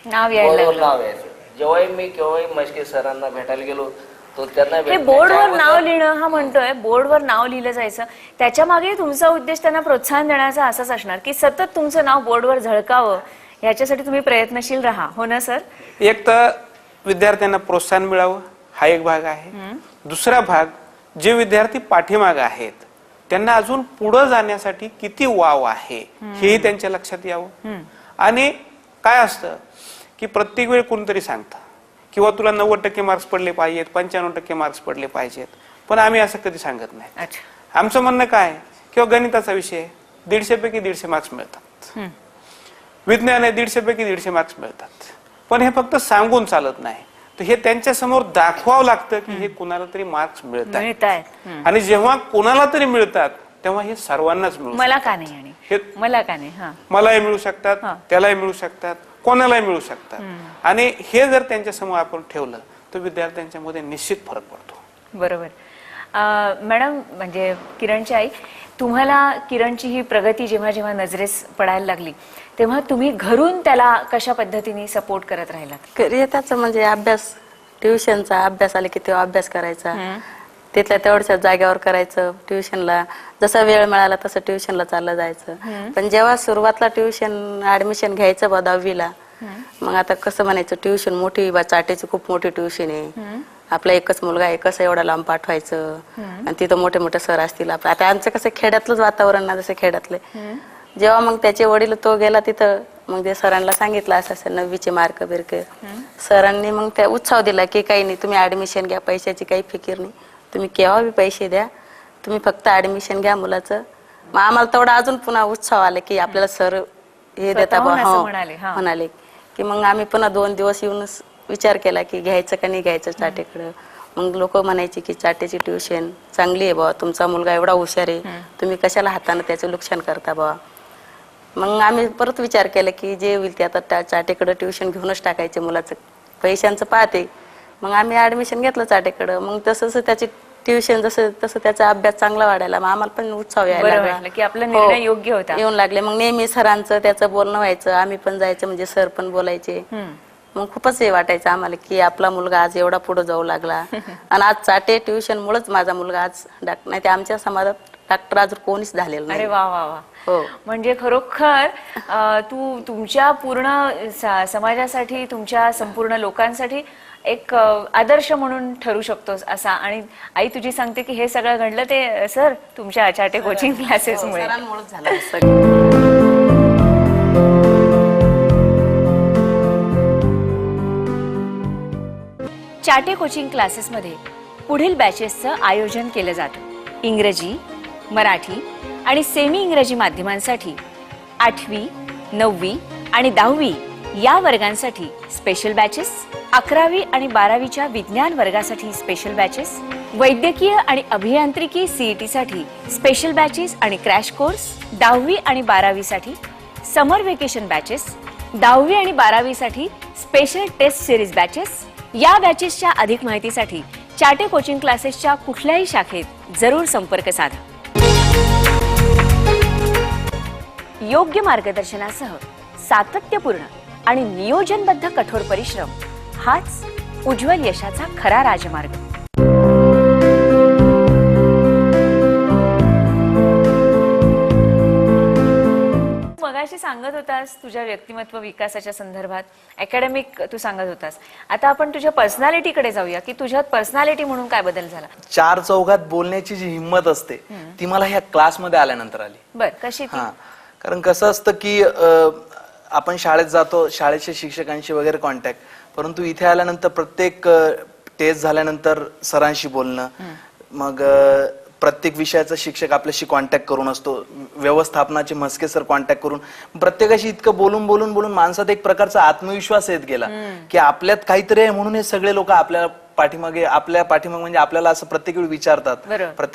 नाव यायचं, जेव्हाही मी केव्हाही म्हस्के सरांना भेटायला गेलो तो त्यांना हे बोर्डवर नाव लिहिणं हा म्हणतोय, बोर्डवर नाव लिहिलं जायचं, त्याच्या मागे तुमचा उद्देश त्यांना प्रोत्साहन देण्याचा असाच असणार की सतत तुमचं नाव बोर्डवर झळकावं, याच्यासाठी तुम्ही प्रयत्नशील राहा. हो ना सर? एक तर विद्यार्थ्यांना प्रोत्साहन मिळावं हा एक भाग आहे. दुसरा भाग जे विद्यार्थी पाठीमागे आहेत त्यांना अजून पुढे जाण्यासाठी किती वाव आहे हेही त्यांच्या लक्षात यावं. आणि काय असतं की प्रत्येक वेळ कोणतरी सांगतं किंवा तुला 90% मार्क्स पडले पाहिजेत, 95% मार्क्स पडले पाहिजेत, पण आम्ही असं कधी सांगत नाही. आमचं म्हणणं काय, किंवा गणिताचा विषय 150 पैकी 150 मार्क्स मिळतात, विज्ञान आहे 150 पैकी 150 मार्क्स मिळतात, पण हे फक्त सांगून चालत नाही. तर हे त्यांच्या समोर दाखवावं लागतं की हे कुणाला तरी मार्क्स मिळतात. आणि जेव्हा कुणाला तरी मिळतात तेव्हा हे सर्वांनाच मिळू, मला का नाही, आणि हे मला का नाही, मलाही मिळू शकतात, त्यालाही मिळू शकतात, कोणालाही मिळू शकतात. आणि हे जर त्यांच्या समोर आपण ठेवलं तर विद्यार्थ्यांच्या मध्ये निश्चित फरक पडतो. बरोबर. मॅडम, म्हणजे किरणची आई, तुम्हाला किरणची ही प्रगती जेव्हा जेव्हा नजरेस पडायला लागली तेव्हा तुम्ही घरून त्याला कशा पद्धतीने सपोर्ट करत राहिलात? घरी त्याचं म्हणजे अभ्यास, ट्युशनचा अभ्यास आले की तेव्हा अभ्यास करायचा, तिथल्या तेवढ्याच जागेवर करायचं. ट्युशनला जसा वेळ मिळाला तसं ट्युशनला चाललं जायचं. पण जेव्हा सुरुवातला ट्युशन ऍडमिशन घ्यायचं बा 10वीला, मग आता कसं म्हणायचं, ट्युशन मोठी बा, चाटेची खूप मोठी ट्युशन आहे, आपला एकच मुलगा आहे, कसं एवढा लांब पाठवायचं, आणि तिथं मोठे मोठे सर असतील. आता आमचं कसं खेड्यातलंच वातावरण ना, जसं खेड्यातले, जेव्हा मग त्याचे वडील तो गेला तिथं, मग ते सरांना सांगितलं असं असं 9वीचे मार्क बिरक. सरांनी मग त्या उत्साह दिला की काही नाही, तुम्ही ऍडमिशन घ्या, पैशाची काही फिकीर नाही, तुम्ही केव्हा बी पैसे द्या, तुम्ही फक्त ऍडमिशन घ्या मुलाचं. मग आम्हाला तेवढा अजून पुन्हा उत्साह आला की आपल्याला सर हे देता बा. म्हणाले की मग आम्ही पुन्हा 2 दिवस येऊन विचार केला की घ्यायचं का नाही घ्यायचं चाटेकडं. मग लोक म्हणायचे की चाटेची ट्युशन चांगली आहे बाबा, तुमचा मुलगा एवढा हुशार आहे, तुम्ही कशाला हाताने त्याचं नुकसान करता बाबा. मग आम्ही परत विचार केला की जे होईल ते आता चाटेकडं ट्युशन घेऊनच टाकायचं, मुलाचं पैशांचं पाहते. मग आम्ही ऍडमिशन घेतलं चाटेकडं. मग तसं त्याची ट्युशन जसं तसं त्याचा अभ्यास चांगला वाढायला, मग आम्हाला पण उत्साह यायला लागला की आपला निर्णय योग्य होता. येऊन लागले. मग नेहमी सरांचं त्याचं बोलणं व्हायचं, आम्ही पण जायचं, म्हणजे सर पण बोलायचे. मग खूपच हे वाटायचं आम्हाला की आपला मुलगा आज एवढा पुढे जाऊ लागला. आणि आज चाटे ट्युशन मुळेच माझा मुलगा आज डॉक्टर, नाही ते आमच्या समाजात डॉक्टर अजून कोणीच झालेलं नाही. अरे वा वा वा. हो. म्हणजे खरोखर तू तुमच्या पूर्ण समाजासाठी, तुमच्या संपूर्ण लोकांसाठी एक आदर्श म्हणून ठरू शकतोस असा. आणि आई तुझी सांगते की हे सगळं घडलं ते सर तुमच्या चाटे कोचिंग क्लासेसमुळे. सरांमुळेच झालं सगळं. चाटे कोचिंग क्लासेसमध्ये पुढील बॅचेसचं आयोजन केलं जातं. इंग्रजी, मराठी आणि सेमी इंग्रजी माध्यमांसाठी 8वी, 9वी आणि 10वी या वर्गांसाठी स्पेशल बॅचेस, 11वी आणि 12वीच्या विज्ञान वर्गासाठी स्पेशल बॅचेस, वैद्यकीय आणि अभियांत्रिकी CET साठी स्पेशल बॅचेस आणि क्रॅश कोर्स, 10वी आणि 12वीसाठी समर वेकेशन बॅचेस, 10वी आणि 12वीसाठी स्पेशल टेस्ट सिरीज बॅचेस. या बॅचेसच्या अधिक माहितीसाठी चाटे कोचिंग क्लासेसच्या कुठल्याही शाखेत जरूर संपर्क साधा. योग्य मार्गदर्शनासह सातत्यपूर्ण आणि नियोजनबद्ध कठोर परिश्रम हाच उज्ज्वल यशाचा खरा राजमार्ग. मगाशी सांगत होतास तुझ्या व्यक्तिमत्व विकासाच्या संदर्भात, अकॅडमिक तू सांगत होतास. आता आपण तुझ्या पर्सनॅलिटीकडे जाऊया की तुझ्यात पर्सनॅलिटी म्हणून काय बदल झाला. 4 चौघात बोलण्याची जी हिंमत असते ती मला ह्या क्लासमध्ये आल्यानंतर आली. बर, कशी ती? कारण कसं असतं की आपण शाळेत जातो, शाळेच्या शिक्षकांशी वगैरे कॉन्टॅक्ट, परंतु इथे आल्यानंतर प्रत्येक टेस्ट झाल्यानंतर सरांशी बोलणं, मग प्रत्येक विषयाचा शिक्षक आपल्याशी कॉन्टॅक्ट करून असतो, व्यवस्थापनाचे म्हस्के सर कॉन्टॅक्ट करून, प्रत्येकाशी इतकं बोलून बोलून बोलून माणसात एक प्रकारचा आत्मविश्वास येत गेला की आपल्यात काहीतरी आहे म्हणून हे सगळे लोक आपल्या पाठीमागे म्हणजे आपल्याला असं प्रत्येक वेळी विचारतात,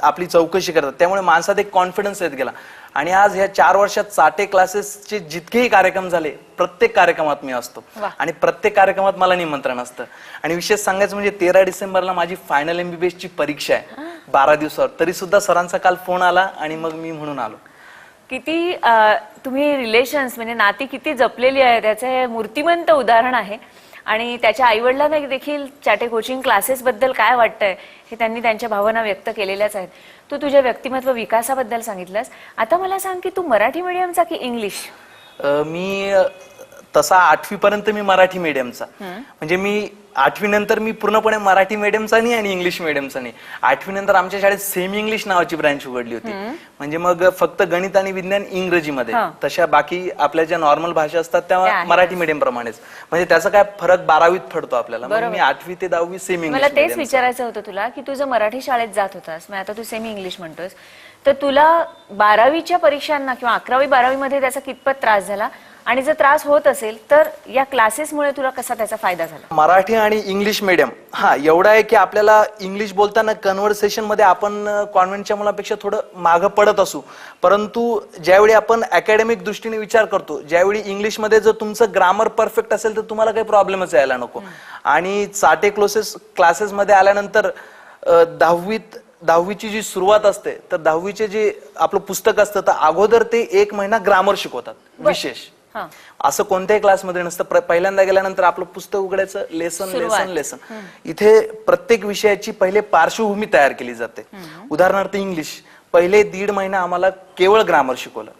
आपली चौकशी करतात. त्यामुळे माणसात एक कॉन्फिडन्स येत गेला. आणि आज ह्या 4 वर्षात चाटे क्लासेसचे जितकेही कार्यक्रम झाले प्रत्येक कार्यक्रमात मी असतो आणि प्रत्येक कार्यक्रमात मला निमंत्रण असतं. आणि विशेष सांगायचं म्हणजे 13 डिसेंबरला माझी फायनल MBBS ची परीक्षा आहे 12 दिवसावर, तरी सुद्धा सरांचा काल फोन आला आणि मग मी म्हणून आलो. किती तुम्ही रिलेशन्स म्हणजे नाती किती जपलेली आहे त्याचं हे मूर्तिमंत उदाहरण आहे. आणि त्याच्या आईवडिलांना देखील चाटे कोचिंग क्लासेस बद्दल काय वाटतंय हे त्यांनी त्यांच्या भावना व्यक्त केलेल्याच आहेत. तू तुझ्या व्यक्तिमत्व विकासाबद्दल सांगितलंस. आता मला सांग की तू मराठी मीडियमचा की इंग्लिश? मी तसा 8वी पर्यंत मी मराठी मीडियमचा, म्हणजे मी 8वी नंतर मी पूर्णपणे मराठी मीडियमचा नाही आणि इंग्लिश मीडियमचा नाही. 8वी नंतर आमच्या शाळेत सेमी इंग्लिश नावाची ब्रँच उघडली होती, म्हणजे मग फक्त गणित आणि विज्ञान इंग्रजीमध्ये, तशा बाकी आपल्या ज्या नॉर्मल भाषा असतात त्या मराठी मीडियम प्रमाणेच. म्हणजे त्याचा काय फरक 12वीत पडतो आपल्याला. मग मी 8वी ते 10वी सेमी इंग्लिश. मला तेच विचारायचं होतं तुला की तू जर मराठी शाळेत जात होतास, मग आता तू सेमी इंग्लिश म्हणतोस, तर तुला 12वीच्या परीक्षांना किंवा 11वी 12वी मध्ये त्याचा कितपत त्रास झाला, आणि जर त्रास होत असेल तर या क्लासेसमुळे तुला कसा त्याचा फायदा झाला? मराठी आणि इंग्लिश मीडियम एवढा आहे की आपल्याला इंग्लिश बोलताना कन्व्हर्सेशन मध्ये आपण कॉन्व्हेंटच्या मुलांपेक्षा थोडं मागं पडत असू, परंतु ज्यावेळी आपण अकॅडमिक दृष्टीने विचार करतो, ज्यावेळी इंग्लिशमध्ये जर तुमचं ग्रामर परफेक्ट असेल तर तुम्हाला काही प्रॉब्लेमच यायला नको. आणि चाटे क्लासेसमध्ये आल्यानंतर 10वीची जी सुरुवात असते तर 10वीचे जे आपलं पुस्तक असतं तर अगोदर ते 1 महिना ग्रामर शिकवतात विशेष. असं कोणत्याही क्लासमध्ये नसतं. पहिल्यांदा गेल्यानंतर आपलं पुस्तक उघडायचं, लेसन. इथे प्रत्येक विषयाची पहिले पार्श्वभूमी तयार केली जाते. उदाहरणार्थ इंग्लिश, पहिले 1.5 महिना आम्हाला केवळ ग्रामर शिकवलं.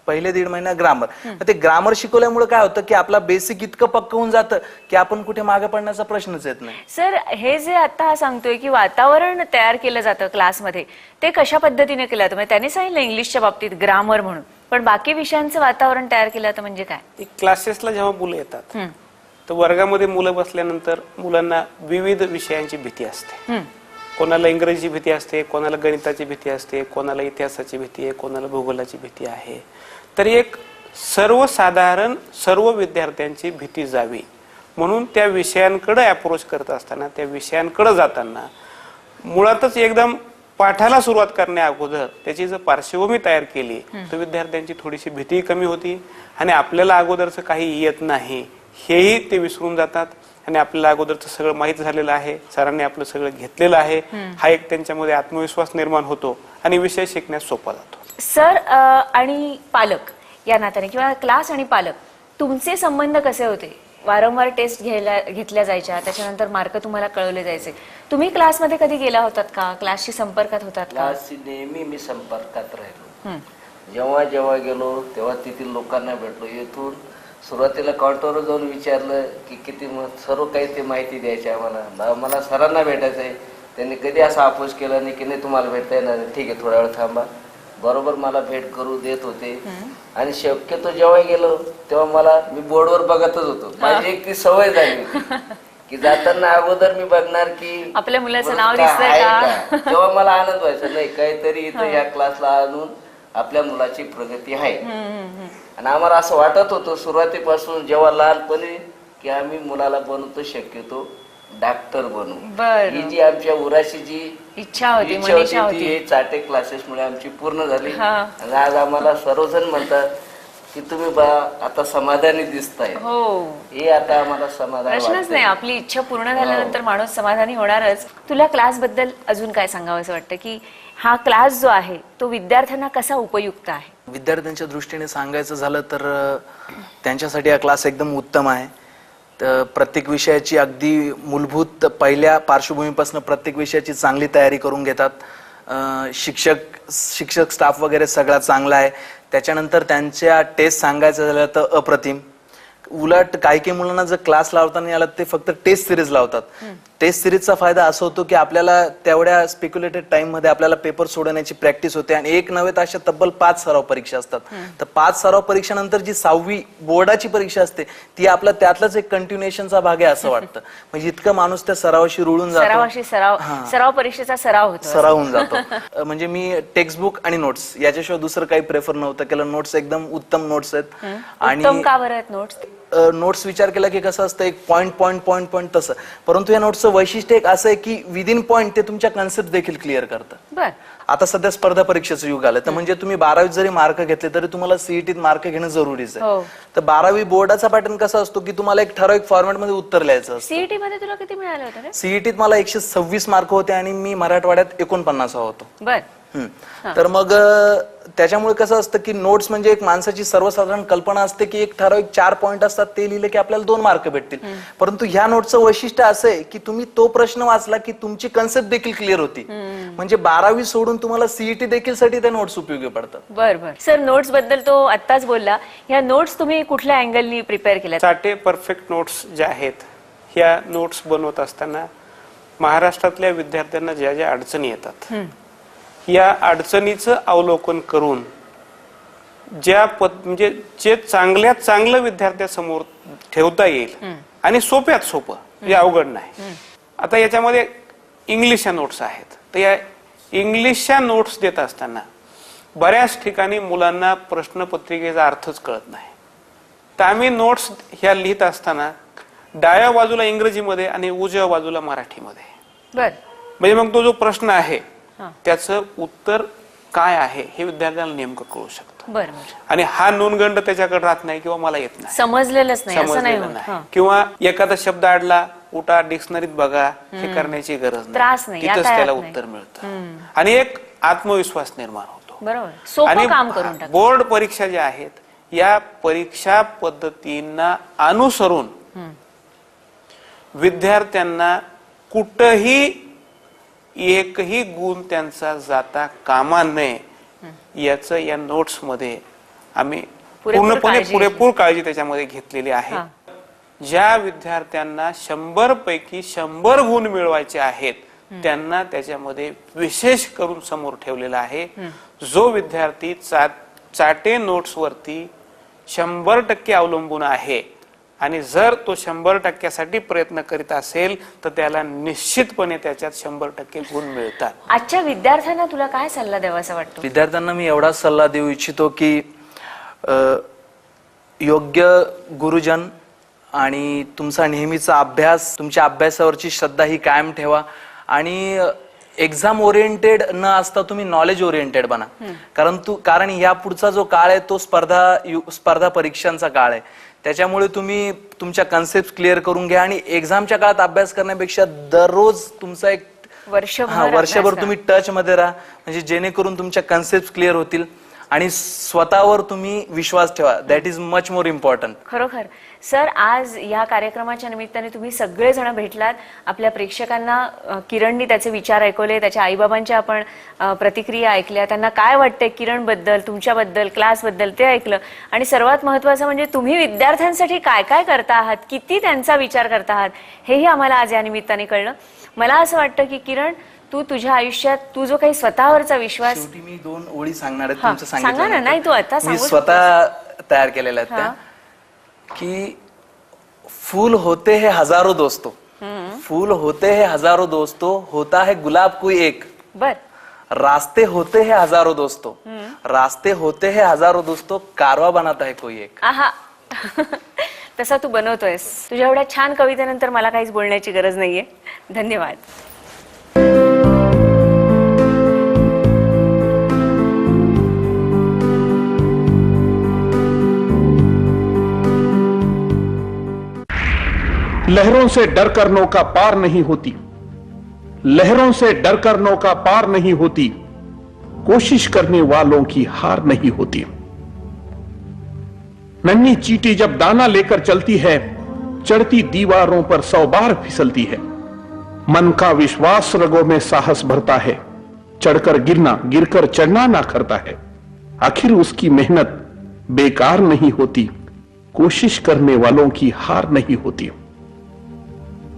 पहिले 1.5 महिना ग्रामर. ते ग्रामर शिकवल्यामुळे काय होतं की आपला बेसिक इतकं पक्क होऊन जातं की आपण कुठे मागे पडण्याचा प्रश्नच येत नाही. सर, हे जे आता सांगतोय की वातावरण तयार केलं जातं क्लासमध्ये, ते कशा पद्धतीने केलं जातं? म्हणजे त्याने सांगितलं इंग्लिशच्या बाबतीत ग्रामर म्हणून, पण बाकी विषयांचं वातावरण तयार केलं होतं म्हणजे काय? क्लासेसला जेव्हा मुलं येतात तर वर्गामध्ये मुलं बसल्यानंतर मुलांना विविध विषयांची भीती असते. कोणाला इंग्रजी भीती असते, कोणाला गणिताची भीती असते, कोणाला इतिहासाची भीती आहे, कोणाला भूगोलाची भीती आहे. तर एक सर्वसाधारण सर्व विद्यार्थ्यांची भीती जावी म्हणून त्या विषयांकडे अप्रोच करत असताना, त्या विषयांकडे जाताना मुळातच एकदम पाठाला सुरुवात करण्या अगोदर त्याची जर पार्श्वभूमी तयार केली तर विद्यार्थ्यांची थोडीशी भीती कमी होती आणि आपल्याला अगोदरचं काही येत नाही हेही ते विसरून जातात आणि आपल्याला अगोदरचं सगळं माहीत झालेलं आहे, सरांनी आपलं सगळं घेतलेलं आहे, हा एक त्यांच्यामध्ये आत्मविश्वास निर्माण होतो आणि विषय शिकण्यास सोपा जातो. सर आणि पालक या नात्याने किंवा क्लास आणि पालक तुमचे संबंध कसे होते? वारंवार टेस्ट घेतल्या जायच्या, त्याच्यानंतर मार्क तुम्हाला कळवले जायचे. तुम्ही क्लासमध्ये कधी गेला होतात का? क्लासशी संपर्कात होतात का? क्लासशी नेहमी मी संपर्कात राहिलो. जेव्हा जेव्हा गेलो तेव्हा तेथील लोकांना भेटलो. येथून सुरुवातीला काउंटरवर जाऊन विचारलं की किती सर्व काही ते माहिती द्यायची आम्हाला. मला सरांना भेटायचं आहे. त्यांनी कधी असा अपोज केला नाही की नाही तुम्हाला भेटता येणार नाही, ठीक आहे थोडा वेळ थांबा. बरोबर मला भेट करू देत होते आणि शक्यतो जेव्हा गेलो तेव्हा मी बोर्डवर बघतच होतो. माझी एक ती सवय झाली होती की जाताना अगोदर मी बघणार की आपल्या मुलाचं नाव दिसतंय का. तेव्हा मला आनंद व्हायचा, नाही काहीतरी इथं या क्लासला आणून आपल्या मुलाची प्रगती आहे. आणि आम्हाला असं वाटत होतं सुरुवातीपासून जेव्हा लहानपणी की आम्ही मुलाला बनवतो शक्यतो डॉक्टर बनू. ही जी आमच्या उराशी जी इच्छा होती ती चाटे क्लासेसमुळे आमची पूर्ण झाली. आणि आज आम्हाला सर्वजण म्हणतात की तुम्ही आता समाधानी दिसताय. हे आता आम्हाला समाधान प्रश्नच नाही, आपली इच्छा पूर्ण झाल्यानंतर माणूस समाधानी होणारच. तुला क्लास बद्दल अजून काय सांगावं असं वाटतं की हा क्लास जो आहे तो विद्यार्थ्यांना कसा उपयुक्त आहे? विद्यार्थ्यांच्या दृष्टीने सांगायचं झालं तर त्यांच्यासाठी हा क्लास एकदम उत्तम आहे. तर प्रत्येक विषयाची अगदी मूलभूत पहिल्या पार्श्वभूमीपासून प्रत्येक विषयाची चांगली तयारी करून घेतात. शिक्षक स्टाफ वगैरे सगळा चांगला आहे. त्याच्यानंतर त्यांच्या टेस्ट सांगायचं झालं तर अप्रतिम. उलट काही मुलांना जर क्लास लावता नाही आला ते फक्त टेस्ट सिरीज लावतात. टेस्ट सिरीजचा फायदा असा होतो की आपल्याला तेवढ्या स्पेक्युलेटेड टाइम मध्ये आपल्याला पेपर सोडवण्याची प्रॅक्टिस होते आणि एक नव्हे तर अशा तब्बल 5 सराव परीक्षा असतात. तर 5 सराव परीक्षानंतर जी 6वी बोर्डाची परीक्षा असते ती आपला त्यातलाच एक कंटिन्युएशनचा भाग आहे असं वाटतं. म्हणजे इतकं माणूस त्या सरावाशी रुळून जातो, सराव परीक्षेचा सराव होऊन जातो. म्हणजे मी टेक्स्ट बुक आणि नोट्स याच्याशिवाय दुसरं काही प्रेफर नव्हतं केलं. नोट्स एकदम उत्तम नोट्स आहेत. आणि का बरं आहेत नोट्स? नोट्स विचार केला की कसं असतं एक पॉइंट तसं, परंतु या नोट्सचं वैशिष्ट्य एक असं आहे की विदिन पॉइंट ते तुमच्या कन्सेप्ट देखील क्लिअर करतं. आता सध्या स्पर्धा परीक्षेचं युग आलं तर म्हणजे तुम्ही 12वीत जरी मार्क घेतले तरी तुम्हाला सीईटीत मार्क घेणं जरुरीच आहे. तर 12वी बोर्डाचा पॅटर्न कसा असतो की तुम्हाला एक ठराविक फॉर्मॅटमध्ये उत्तर लिहायचं असतं. सीईटी मध्ये तुला किती मिळाले होते? सीईटीत मला 126 मार्क होते आणि मी मराठवाड्यात 49 होतो. तर मग त्याच्यामुळे कसं असतं की नोट्स म्हणजे एक माणसाची सर्वसाधारण कल्पना असते की एक ठराविक 4 पॉइंट असतात ते लिहिले की आपल्याला 2 मार्क भेटतील. परंतु ह्या नोट्सचं वैशिष्ट्य असं आहे की तुम्ही तो प्रश्न वाचला की तुमची कन्सेप्ट देखील क्लिअर होती. म्हणजे 12वी सोडून तुम्हाला सीईटी देखील साठी ते नोट्स उपयोगी पडतात. बरं सर, नोट्स बद्दल तो आत्ताच बोलला. ह्या नोट्स तुम्ही कुठल्या अँगलनी प्रिपेअर केल्या? चाटे परफेक्ट नोट्स ज्या आहेत ह्या नोट्स बनवत असताना महाराष्ट्रातल्या विद्यार्थ्यांना ज्या ज्या अडचणी येतात या अडचणीचं अवलोकन करून म्हणजे जे चांगल्यात चांगलं विद्यार्थ्यासमोर ठेवता येईल आणि सोप्यात सोपं, म्हणजे अवघड नाही. आता याच्यामध्ये इंग्लिशच्या नोट्स आहेत. तर या इंग्लिशच्या नोट्स देत असताना बऱ्याच ठिकाणी मुलांना प्रश्नपत्रिकेचा अर्थच कळत नाही. तर आम्ही नोट्स ह्या लिहित असताना डाव्या बाजूला इंग्रजीमध्ये आणि उजव्या बाजूला मराठीमध्ये, म्हणजे मग तो जो प्रश्न आहे त्याचं उत्तर काय आहे हे विद्यार्थ्यांना नेमकं कळू शकतं. आणि हा न्यूनगंड त्याच्याकडे राहत नाही किंवा मला येत नाही, समजलेलंच नाही, किंवा एखादा शब्द अडला उठा डिक्शनरीत बघा हे करण्याची गरज नाही, तिथंच त्याला उत्तर मिळतं आणि एक आत्मविश्वास निर्माण होतो. आणि बोर्ड परीक्षा ज्या आहेत या परीक्षा पद्धतींना अनुसरून विद्यार्थ्यांना कुठंही एकही गुण त्यांचा जाता कामा नये याचं या नोट्स मध्ये आम्ही पूर्णपणे पुरेपूर काळजी त्याच्यामध्ये घेतलेली आहे. ज्या विद्यार्थ्यांना 100 पैकी 100 गुण मिळवायचे आहेत त्यांना त्याच्यामध्ये विशेष करून समोर ठेवलेला आहे. जो विद्यार्थी चाटे नोट्सवरती 100% अवलंबून आहे आणि जर तो 100%साठी प्रयत्न करीत असेल तर त्याला निश्चितपणे त्याच्यात 100% गुण मिळतात. आजच्या विद्यार्थ्यांना तुला काय सल्ला द्यावा असं वाटतं? विद्यार्थ्यांना मी एवढा सल्ला देऊ इच्छितो की योग्य गुरुजन आणि तुमचा नेहमीचा अभ्यास, तुमच्या अभ्यासावरची श्रद्धा ही कायम ठेवा आणि एक्झाम ओरिएंटेड न असता तुम्ही नॉलेज ओरिएंटेड बना. कारण या पुढचा जो काळ आहे तो स्पर्धा परीक्षांचा काळ आहे. त्याच्यामुळे तुम्ही तुमच्या कन्सेप्ट क्लिअर करून घ्या आणि एक्झामच्या काळात अभ्यास करण्यापेक्षा दररोज तुमचा एक वर्षभर तुम्ही टच मध्ये राहा, म्हणजे जेणेकरून तुमच्या कन्सेप्ट क्लिअर होतील आणि स्वतःवर तुम्ही विश्वास ठेवा. That is much more important. खरोखर सर, आज या कार्यक्रमाच्या निमित्ताने तुम्ही सगळेजण भेटलात. आपल्या प्रेक्षकांना किरणनी त्याचे विचार ऐकवले, त्याच्या आईबाबांच्या आपण प्रतिक्रिया ऐकल्या, त्यांना काय वाटतंय किरण बद्दल, तुमच्याबद्दल, क्लासबद्दल ते ऐकलं आणि सर्वात महत्त्वाचं म्हणजे तुम्ही विद्यार्थ्यांसाठी काय काय करता आहात, किती त्यांचा विचार करता आहात, हेही आम्हाला आज या निमित्ताने कळलं. मला असं वाटतं की किरण, तू तुझ्या आयुष्यात तू जो काही स्वतःवरचा विश्वास, शेवटी मी 2 ओळी सांगणार आहेत तुमचं सांगा ना. नाही, तू आता मी स्वतः तयार केलेल्या आहेत त्या कि फूल होते हैं हजारों दोस्तों, फूल होते हैं हजारों दोस्तों, होता है गुलाब कोई एक. बर. रास्ते होते हैं हजारों दोस्तों, रास्ते होते हैं हजारों दोस्तों, कारवा बनाता है कोई एक. आहा. तसा तू बनवतोयस. तुझ्या एवढ्या छान कवितेनंतर मला काहीच बोलण्याची गरज नाहीये. धन्यवाद. लहरों से डरकर नौका पार नहीं होती, लहरों से डरकर नौका पार नहीं होती, कोशिश करने वालों की हार नहीं होती. नन्ही चींटी जब दाना लेकर चलती है, चढ़ती दीवारों पर 100 बार फिसलती है. मन का विश्वास रगों में साहस भरता है, चढ़कर गिरना, गिरकर चढ़ना ना करता है. आखिर उसकी मेहनत बेकार नहीं होती, कोशिश करने वालों की हार नहीं होती.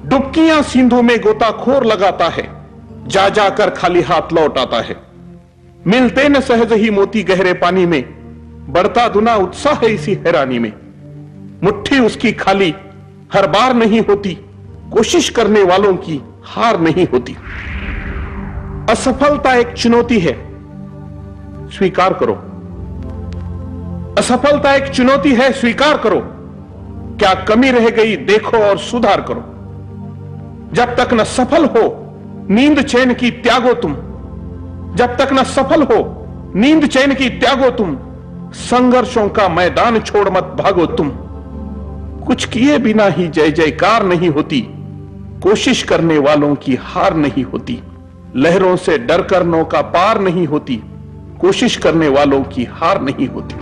डुबकियां सिंधु में गोताखोर लगाता है, जा जाकर खाली हाथ लौट आता है. मिलते न सहज ही मोती गहरे पानी में, बढ़ता दुना उत्साह है इसी हैरानी में. मुट्ठी उसकी खाली हर बार नहीं होती, कोशिश करने वालों की हार नहीं होती. असफलता एक चुनौती है, स्वीकार करो. असफलता एक चुनौती है, स्वीकार करो. क्या कमी रह गई देखो और सुधार करो. जब तक न सफल हो नींद चैन की त्यागो तुम, जब तक न सफल हो नींद चैन की त्यागो तुम, संघर्षों का मैदान छोड़ मत भागो तुम. कुछ किए बिना ही जय जयकार नहीं होती, कोशिश करने वालों की हार नहीं होती. लहरों से डरकर नौका पार नहीं होती, कोशिश करने वालों की हार नहीं होती.